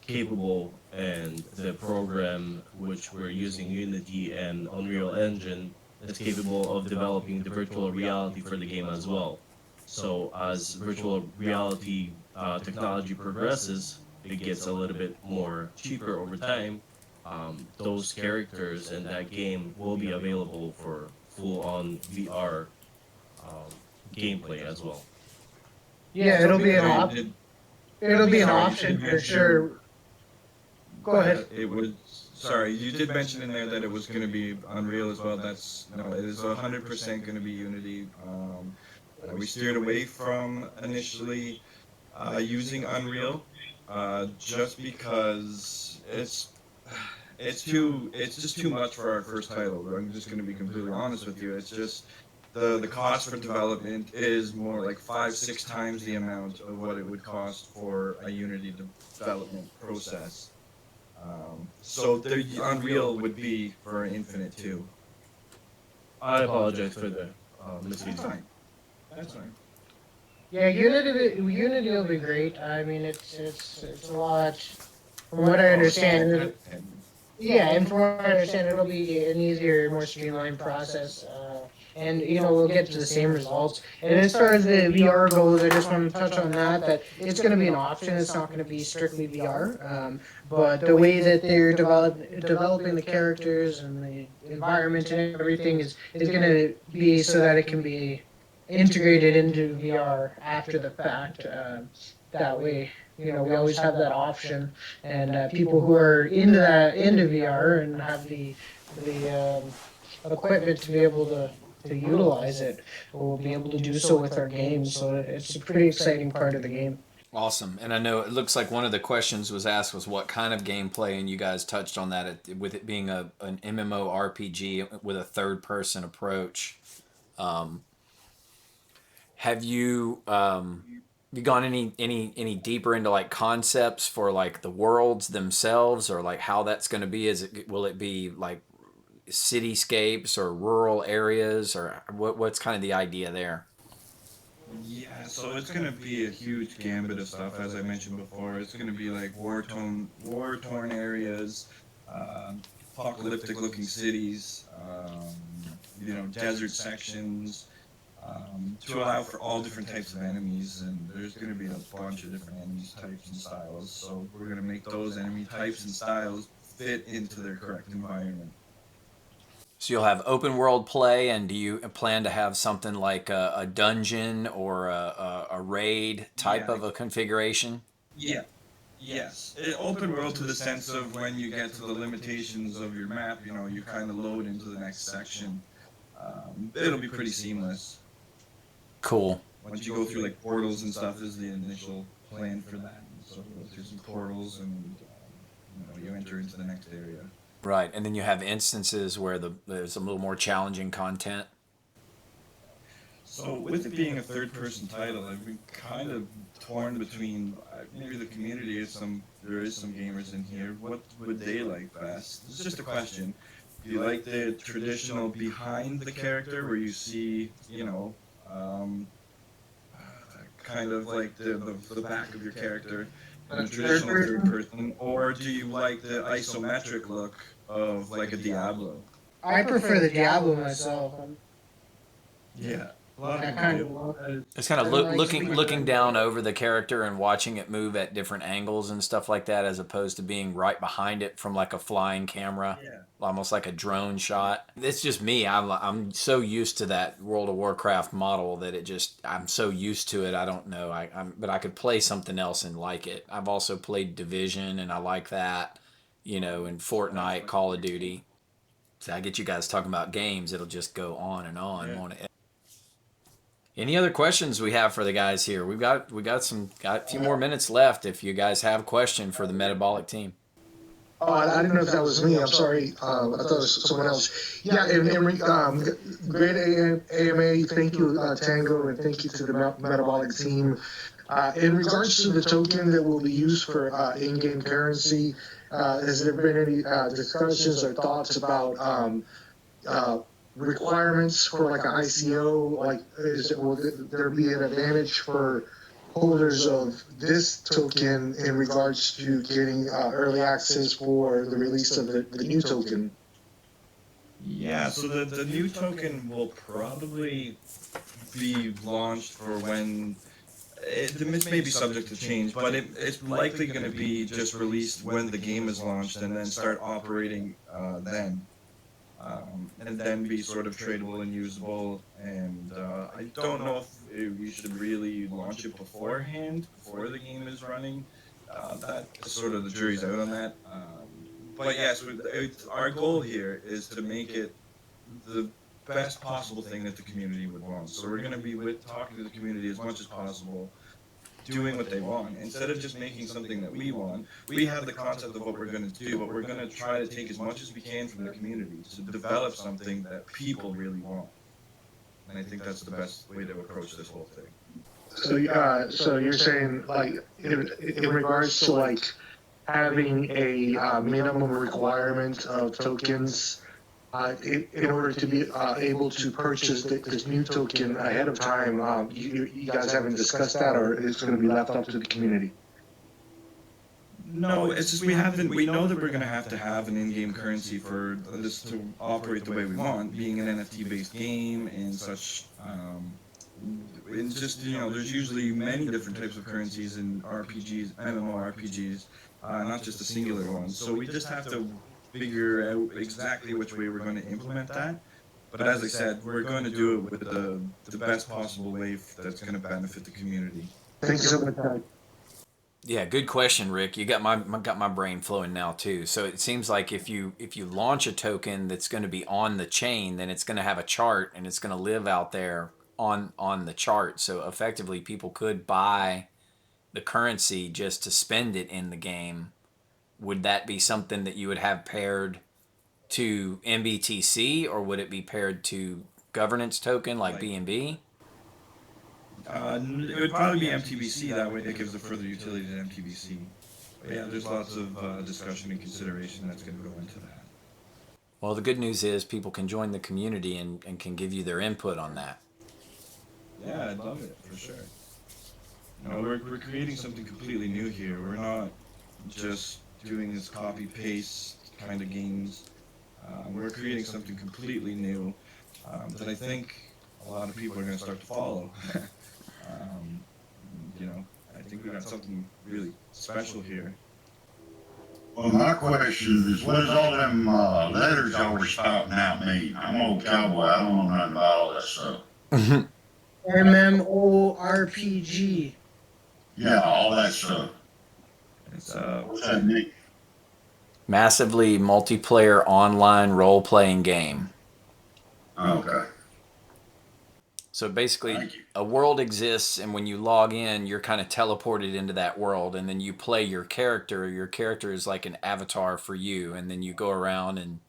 capable, and the program which we're using, Unity and Unreal Engine, is capable of developing the virtual reality for the game as well. So as virtual reality technology progresses, it gets a little bit more cheaper over time. Those characters in that game will be available for full-on VR um, gameplay as well. yeah, it'll be an So you op. did, It'll be an sorry, you option did for mention sure. Go ahead. it was, sorry, you did mention in there that it was going to be Unreal as well. That's no, it is 100% going to be Unity. We steered away from initially using Unreal, just because it's just too much for our first title. I'm just going to be completely honest with you. It's just the cost for development is more like 5-6 times the amount of what it would cost for a Unity development process. So the Unreal would be for Infinite too. I apologize for the That's misuse. fine. That's fine. Yeah, Unity will be great. I mean, it's a lot. From what I understand, yeah, and from what I understand, it'll be an easier, more streamlined process. And we'll get to the same results. And as far as the VR goes, I just want to touch on that it's going to be an option. It's not going to be strictly VR. But the way that they're developing the characters and the environment and everything is going to be so that it can be integrated into VR after the fact. That way, we always have that option, and people who are into VR and have the equipment to be able to utilize it will be able to do so with our games. So it's a pretty exciting part of the game. Awesome. And I know it looks like one of the questions was asked was what kind of gameplay, and you guys touched on that with it being an MMORPG with a third person approach. Um, have you gone any deeper into like concepts for like the worlds themselves, or like how that's going to be? Will it be like cityscapes or rural areas, or what's kind of the idea there? Yeah, so it's gonna be a huge gambit of stuff, as I mentioned before. It's gonna be like war torn areas, apocalyptic looking cities, desert sections, to allow for all different types of enemies, and there's going to be a bunch of different enemies types and styles. So we're going to make those enemy types and styles fit into their correct environment. So you'll have open world play, and do you plan to have something like a dungeon or a raid type of a configuration? Yeah. Yes. Open world to the sense of when you get to the limitations of your map, you kind of load into the next section. It'll be pretty seamless. Cool. Once you go through like portals and stuff is the initial plan for that. So go through some portals and you enter into the next area. Right, and then you have instances where there's a little more challenging content. So with it being a third-person title, I've been kind of torn between maybe the community there is some gamers in here. What would they like best? It's just a question. Do you like the traditional behind the character where you see, kind of like the back of your character in a traditional third person, or do you like the isometric look of like a Diablo? I prefer the Diablo myself. Yeah. It's kind of looking down over the character and watching it move at different angles and stuff like that, as opposed to being right behind it from like a flying camera, almost like a drone shot. It's just me. I'm so used to that World of Warcraft model that I'm so used to it. I don't know. But I could play something else and like it. I've also played Division and I like that, and Fortnite, Call of Duty. So I get you guys talking about games. It'll just go on and on. Yeah. Any other questions we have for the guys here? We got a few more minutes left. If you guys have a question for the Metabolic team. Oh, I didn't know if that was me. I'm sorry. I thought it was someone else. Yeah, great AMA. Thank you, Tango, and thank you to the Metabolic team. In regards to the token that will be used for in-game currency, has there been any discussions or thoughts about requirements for like an ICO? Like, will there be an advantage for holders of this token in regards to getting early access for the release of the new token? Yeah, so the new token will probably be launched for when this may be subject to change, but it's likely going to be just released when the game is launched and then start operating then. And then be sort of tradable and usable. And I don't know if you should really launch it beforehand, before the game is running. That sort of the jury's out on that. But yes, our goal here is to make it the best possible thing that the community would want. So we're going to be talking to the community as much as possible, doing what they want. Instead of just making something that we want, we have the concept of what we're going to do, but we're going to try to take as much as we can from the community to develop something that people really want. And I think that's the best way to approach this whole thing. So you're saying, like, in regards to like having a minimum requirement of tokens in order to be able to purchase this new token ahead of time, you guys haven't discussed that, or it's going to be left up to the community? No, it's just we know that we're going to have an in-game currency for this to operate the way we want, being an NFT-based game and such. And just, there's usually many different types of currencies in RPGs, MMORPGs, not just a singular one. So we just have to figure out exactly which way we're going to implement that. But as I said, we're going to do it with the best possible way that's going to benefit the community. Thank you so much, Todd. Yeah, good question, Rick. You got my brain flowing now too. So it seems like if you launch a token that's going to be on the chain, then it's going to have a chart and it's going to live out there on the chart. So effectively, people could buy the currency just to spend it in the game. Would that be something that you would have paired to MBTC, or would it be paired to governance token like BNB? It would probably be MTBC. That way, it gives a further utility to MTBC. But yeah, there's lots of discussion and consideration that's going to go into that. Well, the good news is people can join the community and can give you their input on that. Yeah, I'd love it, for sure. We're creating something completely new here. We're not just doing this copy-paste kind of games. We're creating something completely new that I think a lot of people are going to start to follow. um, I think we got something really special here. Well, my question is, what does all them letters y'all were spouting out mean? I'm an old cowboy. I don't know nothing about all that stuff. MMORPG. Yeah, all that stuff. It's What's that mean? Massively multiplayer online role-playing game. Okay. So basically, Thank you. a world exists, and when you log in, you're kind of teleported into that world, and then you play your character. Your character is like an avatar for you, and then you go around and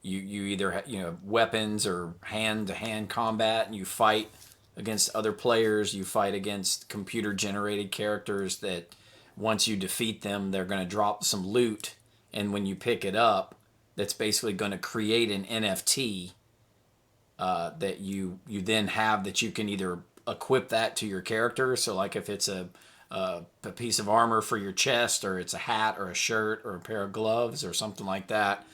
you either weapons or hand-to-hand combat, and you fight against other players. You fight against computer-generated characters that once you defeat them, they're going to drop some loot, and when you pick it up, that's basically going to create an NFT that you then have that you can either equip that to your character. So like if it's a piece of armor for your chest, or it's a hat or a shirt or a pair of gloves or something like that,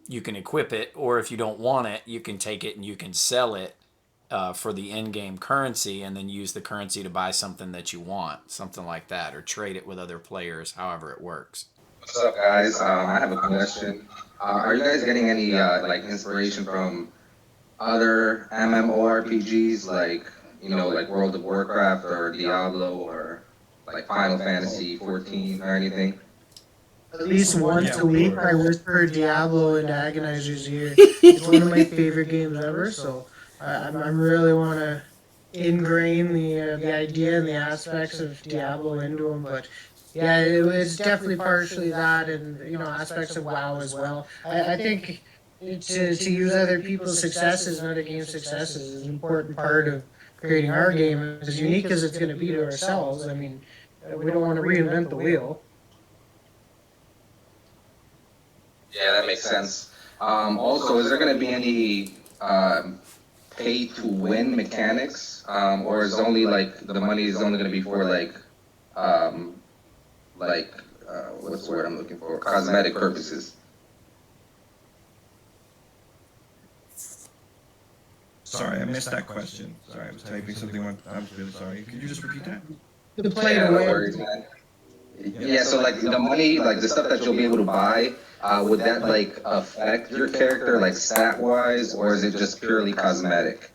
you can equip it. Or if you don't want it, you can take it and you can sell it for the in-game currency, and then use the currency to buy something that you want, something like that, or trade it with other players, however it works. What's up, guys? I have a question. Are you guys getting any like inspiration from other MMORPGs, like like World of Warcraft or Diablo or like Final Fantasy 14 or anything? At least once a week, I whisper Diablo into Agonizer's ear. It's one of my favorite games ever, so I really want to ingrain the idea and the aspects of Diablo into him. But yeah, it's definitely partially that, and aspects of WoW as well. I think to use other people's successes and other game successes is an important part of creating our game, as unique as it's going to be to ourselves. I mean, we don't want to reinvent the wheel. Yeah, that makes sense. Also, is there going to be any pay to win mechanics, or is only like the money is only going to be for what's the word I'm looking for? Cosmetic purposes. Sorry, I missed that question. Sorry, I was typing something. I'm really sorry. Could you just repeat that? The play Yeah, to no win. worries, man. Yeah, so like the money, like the stuff that you'll be able to buy, would that like affect your character, like stat wise, or is it just purely cosmetic?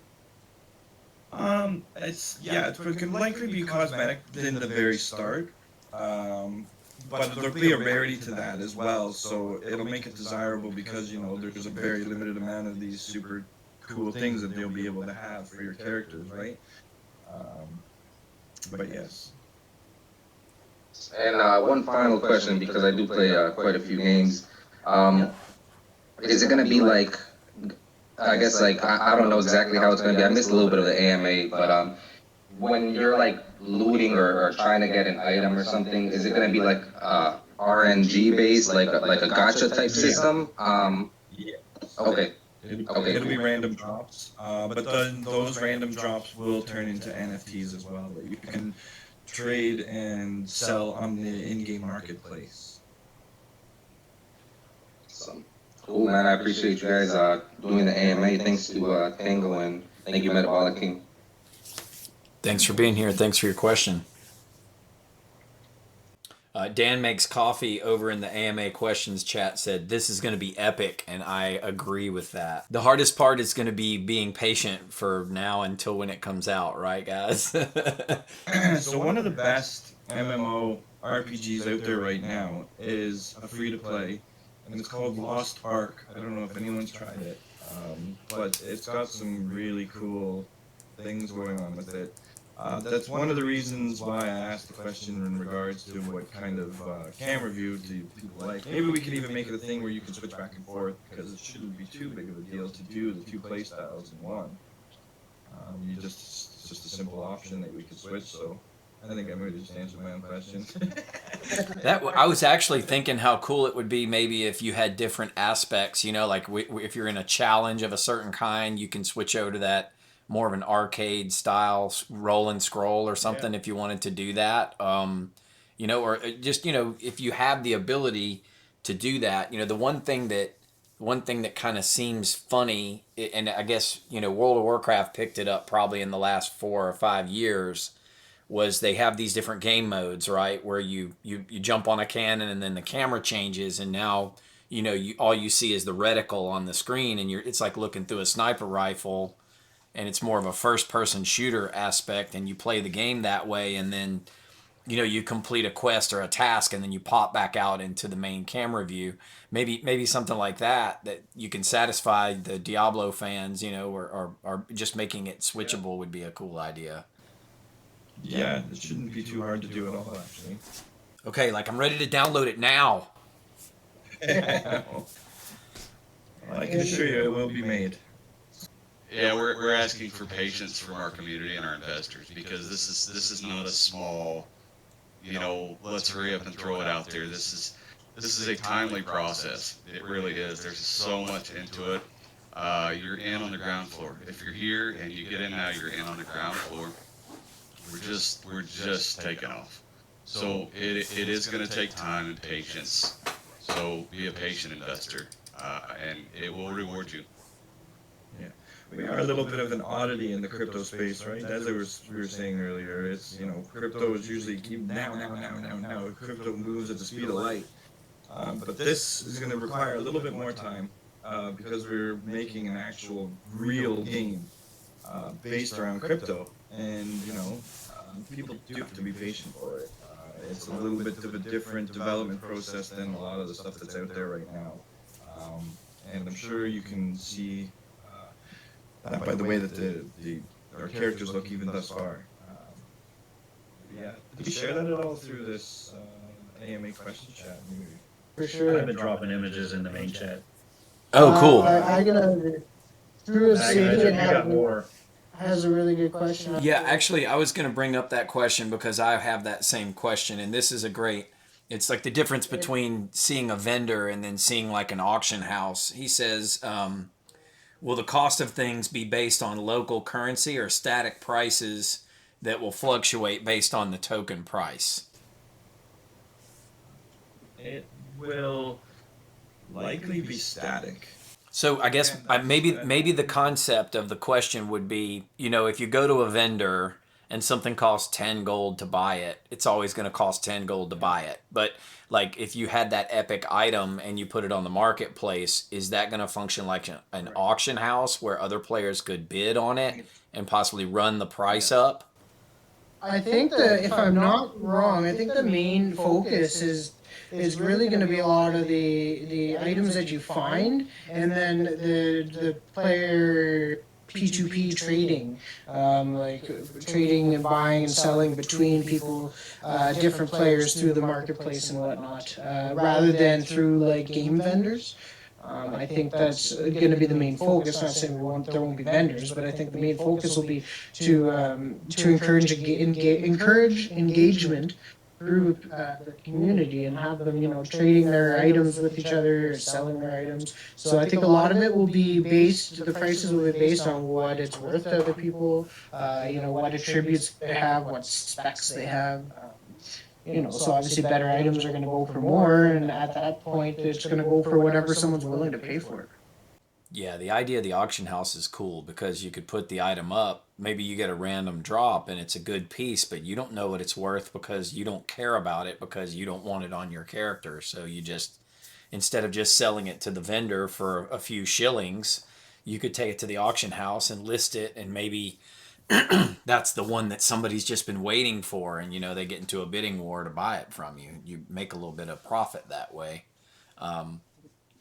It can likely be cosmetic in the very start, but there'll be a rarity to that as well. So it'll make it desirable because there's a very limited amount of these super cool things that they'll be able to have for your characters, right? But yes. And one final question, because I do play quite a few games. Is it going to be like, I guess like, I don't know exactly how it's going to be. I missed a little bit of the AMA, but when you're like looting or trying to get an item or something, is it going to be like RNG based, like a gacha type system? Yeah. Okay. Okay. It'll be random drops, but then those random drops will turn into NFTs as well that you can trade and sell on the in-game marketplace. Awesome. Cool, man. I appreciate you guys doing the AMA. Thanks to Tango, and thank you, Metabolic King. Thanks for being here. Thanks for your question. Dan Makes Coffee over in the AMA questions chat said, this is going to be epic, and I agree with that. The hardest part is going to be being patient for now until when it comes out, right, guys? So one of the best MMO RPGs out there right now is a free-to-play, and it's called Lost Ark. I don't know if anyone's tried it, but it's got some really cool things going on with it. That's one of the reasons why I asked the question in regards to what kind of camera view do people like. Maybe we could even make it a thing where you can switch back and forth, because it shouldn't be too big of a deal to do the two play styles in one. It's just a simple option that we could switch, so I think I maybe just answered my own question. I was actually thinking how cool it would be maybe if you had different aspects, like if you're in a challenge of a certain kind, you can switch over to that more of an arcade style roll and scroll or something, if you wanted to do that. Or just, if you have the ability to do that, the one thing that one thing that kind of seems funny, and I guess World of Warcraft picked it up probably in the last 4 or 5 years, was they have these different game modes, right? Where you jump on a cannon and then the camera changes, and now you all you see is the reticle on the screen, and it's like looking through a sniper rifle, and it's more of a first person shooter aspect, and you play the game that way, and then you complete a quest or a task, and then you pop back out into the main camera view. Maybe something like that you can satisfy the Diablo fans, or just making it switchable would be a cool idea. Yeah, it shouldn't be too hard to do at all, actually. Okay, like I'm ready to download it now. Well, I can assure you it will be made. Yeah, we're asking for patience from our community and our investors, because this is not a small, let's hurry up and throw it out there. This is a timely process. It really is. There's so much into it. You're in on the ground floor. If you're here and you get in now, you're in on the ground floor. We're just taking off. So it is going to take time and patience. So be a patient investor, and it will reward you. Yeah, we are a little bit of an oddity in the crypto space, right? As we were saying earlier, it's crypto is usually keep now. Crypto moves at the speed of light, but this is going to require a little bit more time because we're making an actual real game based around crypto, and people do have to be patient for it. It's a little bit of a different development process than a lot of the stuff that's out there right now, and I'm sure you can see that by the way that our characters look even thus far. Yeah, did you share that at all through this AMA question chat? Maybe? For sure. I've been dropping images in the main chat. Oh, cool. I'm gonna through You got more. has a really good question. Yeah, actually, I was going to bring up that question because I have that same question, and this is it's like the difference between seeing a vendor and then seeing like an auction house. He says, will the cost of things be based on local currency or static prices that will fluctuate based on the token price? It will likely be static. So I guess maybe the concept of the question would be, if you go to a vendor and something costs 10 gold to buy it, it's always going to cost 10 gold to buy it. But like if you had that epic item and you put it on the marketplace, is that going to function like an auction house where other players could bid on it and possibly run the price up? I think that if I'm not wrong, I think the main focus is really going to be a lot of the items that you find, and then the player P2P trading, like trading and buying and selling between people, different players through the marketplace and whatnot, rather than through like game vendors. I think that's going to be the main focus. Not saying there won't be vendors, but I think the main focus will be to encourage engagement through the community and have them, trading their items with each other, or selling their items. So I think a lot of it will be the prices will be based on what it's worth to other people, what attributes they have, what specs they have. So obviously better items are going to go for more, and at that point, it's going to go for whatever someone's willing to pay for it. Yeah, the idea of the auction house is cool because you could put the item up. Maybe you get a random drop and it's a good piece, but you don't know what it's worth because you don't care about it because you don't want it on your character. So you just, instead of just selling it to the vendor for a few shillings, you could take it to the auction house and list it, and maybe that's the one that somebody's just been waiting for, and they get into a bidding war to buy it from you. You make a little bit of profit that way.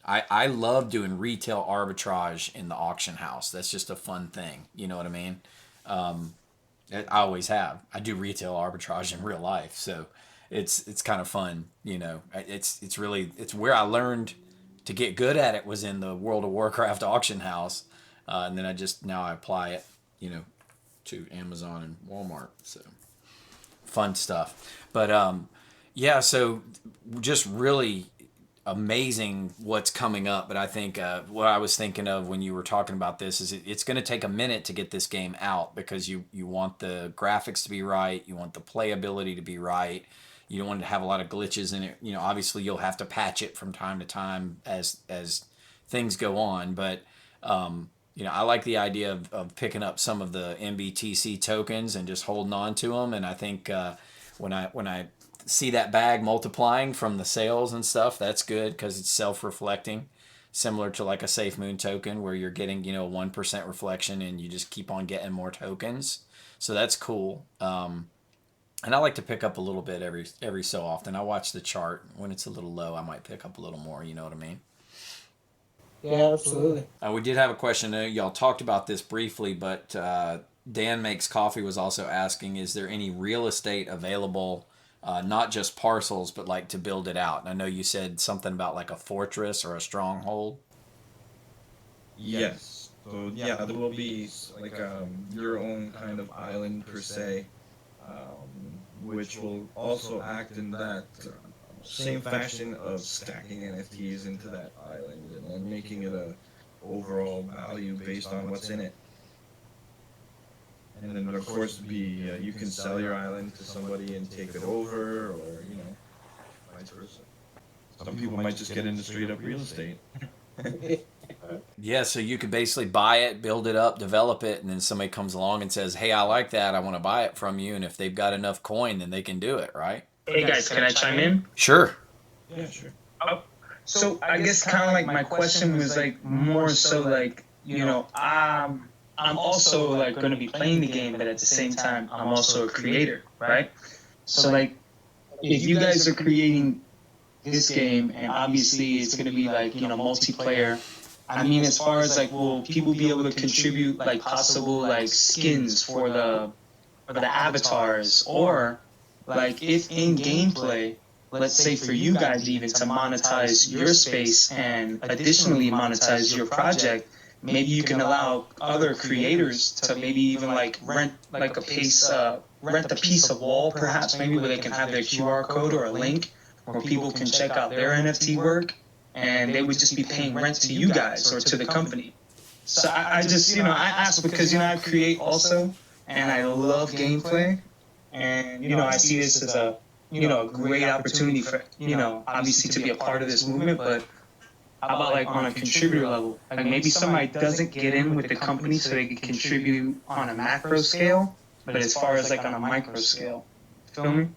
I love doing retail arbitrage in the auction house. That's just a fun thing. You know what I mean? I always have. I do retail arbitrage in real life, so it's kind of fun. It's where I learned to get good at it was in the World of Warcraft auction house, and then now I apply it, to Amazon and Walmart. So fun stuff. But yeah, so just really amazing what's coming up. But I think what I was thinking of when you were talking about this is it's going to take a minute to get this game out because you want the graphics to be right, you want the playability to be right, you don't want to have a lot of glitches in it. Obviously you'll have to patch it from time to time as things go on. But I like the idea of picking up some of the MBTC tokens and just holding on to them. And I think when I see that bag multiplying from the sales and stuff, that's good because it's self-reflecting, similar to like a Safe Moon token where you're getting 1% reflection and you just keep on getting more tokens. So that's cool. And I like to pick up a little bit every so often. I watch the chart. When it's a little low, I might pick up a little more. You know what I mean? Yeah, absolutely. We did have a question. Y'all talked about this briefly, but Dan Makes Coffee was also asking, is there any real estate available, not just parcels, but like to build it out? And I know you said something about like a fortress or a stronghold. Yes. So yeah, there will be like your own kind of island per se, which will also act in that same fashion of stacking NFTs into that island and then making it a overall value based on what's in it. And then of course you can sell your island to somebody and take it over, or vice versa. Some people might just get into straight up real estate. Yeah, so you could basically buy it, build it up, develop it, and then somebody comes along and says, hey, I like that, I want to buy it from you. And if they've got enough coin, then they can do it, right? Hey guys, can I chime in? Sure. Yeah, sure. So I guess kind of like my question was like more so like, I'm also like going to be playing the game, but at the same time, I'm also a creator, right? So like, if you guys are creating this game, and obviously it's going to be like, multiplayer, I mean, as far as like, will people be able to contribute like possible like skins for the avatars, or like if in gameplay, let's say for you guys even to monetize your space and additionally monetize your project, maybe you can allow other creators to maybe even like rent like rent a piece of wall perhaps, maybe where they can have their QR code or a link where people can check out their NFT work, and they would just be paying rent to you guys or to the company. So I just, I ask because, I create also, and I love gameplay, and, I see this as a great opportunity for, obviously to be a part of this movement, but how about like on a contributor level? Like maybe somebody doesn't get in with the company so they can contribute on a macro scale, but as far as like on a micro scale. Feel me?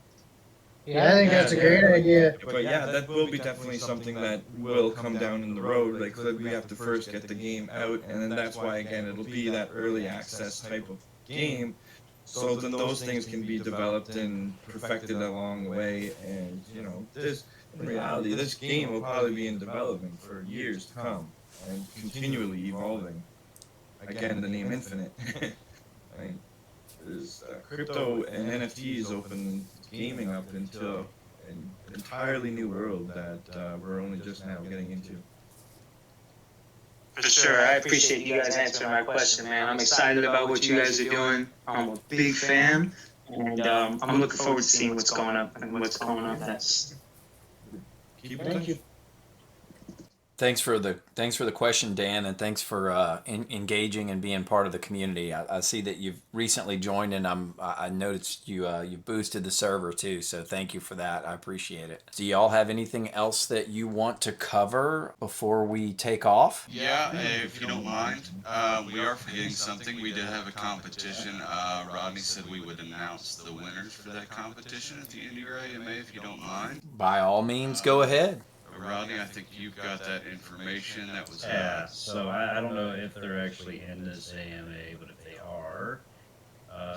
Yeah, I think that's a great idea. But yeah, that will be definitely something that will come down in the road. Like we have to first get the game out, and then that's why again it'll be that early access type of game. So then those things can be developed and perfected along the way, and this in reality, this game will probably be in development for years to come and continually evolving. Again, the name Infinite. Right? There's crypto and NFTs open gaming up into an entirely new world that we're only just now getting into. For sure, I appreciate you guys answering my question, man. I'm excited about what you guys are doing. I'm a big fan, and I'm looking forward to seeing what's going up and what's going on next. Thank you. Thanks for the question, Dan, and thanks for engaging and being part of the community. I see that you've recently joined, and I noticed you boosted the server too. So thank you for that. I appreciate it. Do y'all have anything else that you want to cover before we take off? Yeah, if you don't mind. We are forgetting something. We did have a competition. Rodney said we would announce the winners for that competition at the end of your AMA, if you don't mind. By all means, go ahead. Rodney, I think you've got that information. That was Yeah, so I don't know if they're actually in this AMA, but if they are,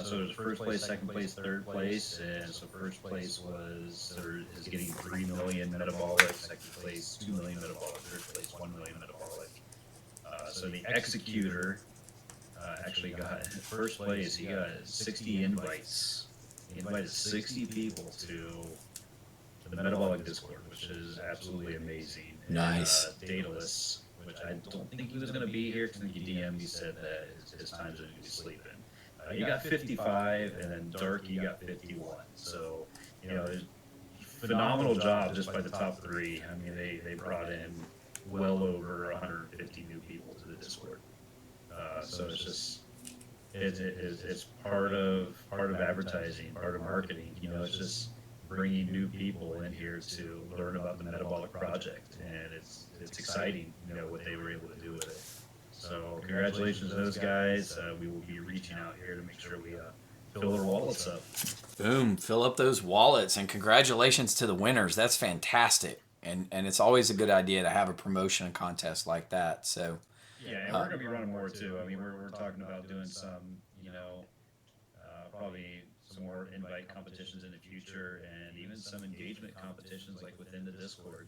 so there's first place, second place, third place, and so first place is getting 3 million metabolic, second place 2 million metabolic, third place 1 million metabolic. So the executor actually got first place. He got 60 invites. He invited 60 people to the Metabolic Discord, which is absolutely amazing. Nice. And, Daedalus, which I don't think he was going to be here because he DM'd. He said that his time's going to be sleeping. You got 55, and then Dark, you got 51. So, phenomenal job just by the top three. I mean, they brought in well over 150 new people to the Discord. So it's just it's part of advertising, part of marketing. It's just bringing new people in here to learn about the Metabolic project, and it's exciting, what they were able to do with it. So congratulations to those guys. We will be reaching out here to make sure we fill their wallets up. Boom, fill up those wallets, and congratulations to the winners. That's fantastic. And it's always a good idea to have a promotion contest like that. So yeah, and we're going to be running more too. I mean, we're talking about doing some, probably some more invite competitions in the future, and even some engagement competitions like within the Discord.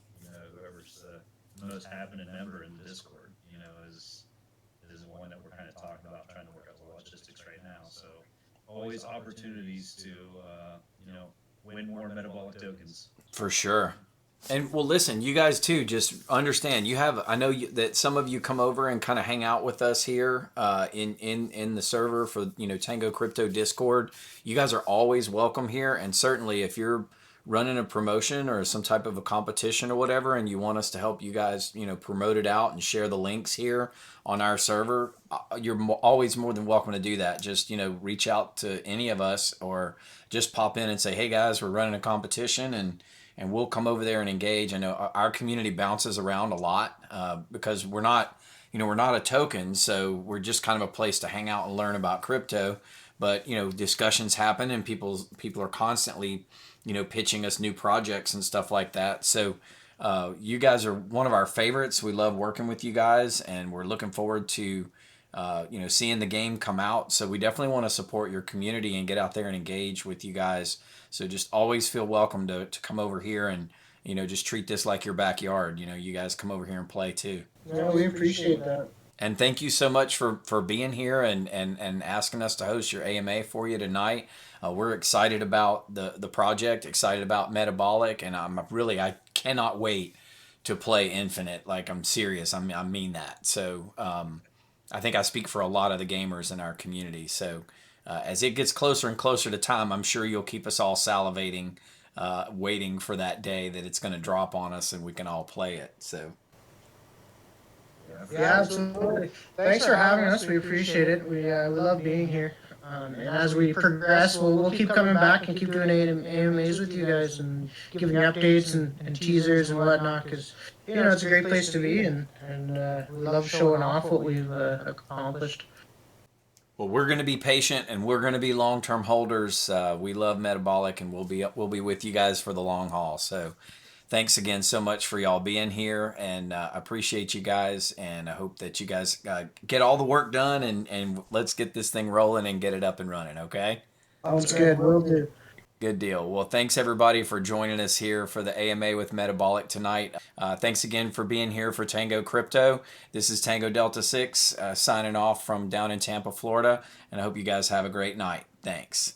Whoever's the most happening member in the Discord, is one that we're kind of talking about trying to work out the logistics right now. So always opportunities to win more metabolic tokens. for sure. And well, listen, you guys too, just understand I know that some of you come over and kind of hang out with us here in the server for, TangoCrypto Discord. You guys are always welcome here. And certainly if you're running a promotion or some type of a competition or whatever, and you want us to help you guys, promote it out and share the links here on our server, you're always more than welcome to do that. Just, reach out to any of us or just pop in and say, hey guys, we're running a competition, and we'll come over there and engage. I know our community bounces around a lot because we're not a token, so we're just kind of a place to hang out and learn about crypto. But discussions happen, and people are constantly pitching us new projects and stuff like that. So you guys are one of our favorites. We love working with you guys, and we're looking forward to seeing the game come out. So we definitely want to support your community and get out there and engage with you guys. So just always feel welcome to come over here and, just treat this like your backyard. You guys come over here and play too. Yeah, we appreciate that. And thank you so much for being here and asking us to host your AMA for you tonight. We're excited about the project, excited about Metabolic, and I cannot wait to play Infinite. Like, I'm serious. I mean that. So I think I speak for a lot of the gamers in our community. So as it gets closer and closer to time, I'm sure you'll keep us all salivating, waiting for that day that it's going to drop on us and we can all play it. So. Yeah, absolutely. Thanks for having us. We appreciate it. We love being here. And as we progress, we'll keep coming back and keep doing AMAs with you guys and giving you updates and teasers and whatnot, because it's a great place to be, and we love showing off what we've accomplished. Well, we're going to be patient, and we're going to be long-term holders. We love Metabolic, and we'll be with you guys for the long haul. So thanks again so much for y'all being here, and I appreciate you guys, and I hope that you guys get all the work done, and let's get this thing rolling and get it up and running, okay? Sounds good. Will do. Good deal. Well, thanks everybody for joining us here for the AMA with Metabolic tonight. Thanks again for being here for TangoCrypto. This is Tango Delta 6 signing off from down in Tampa, Florida, and I hope you guys have a great night. Thanks.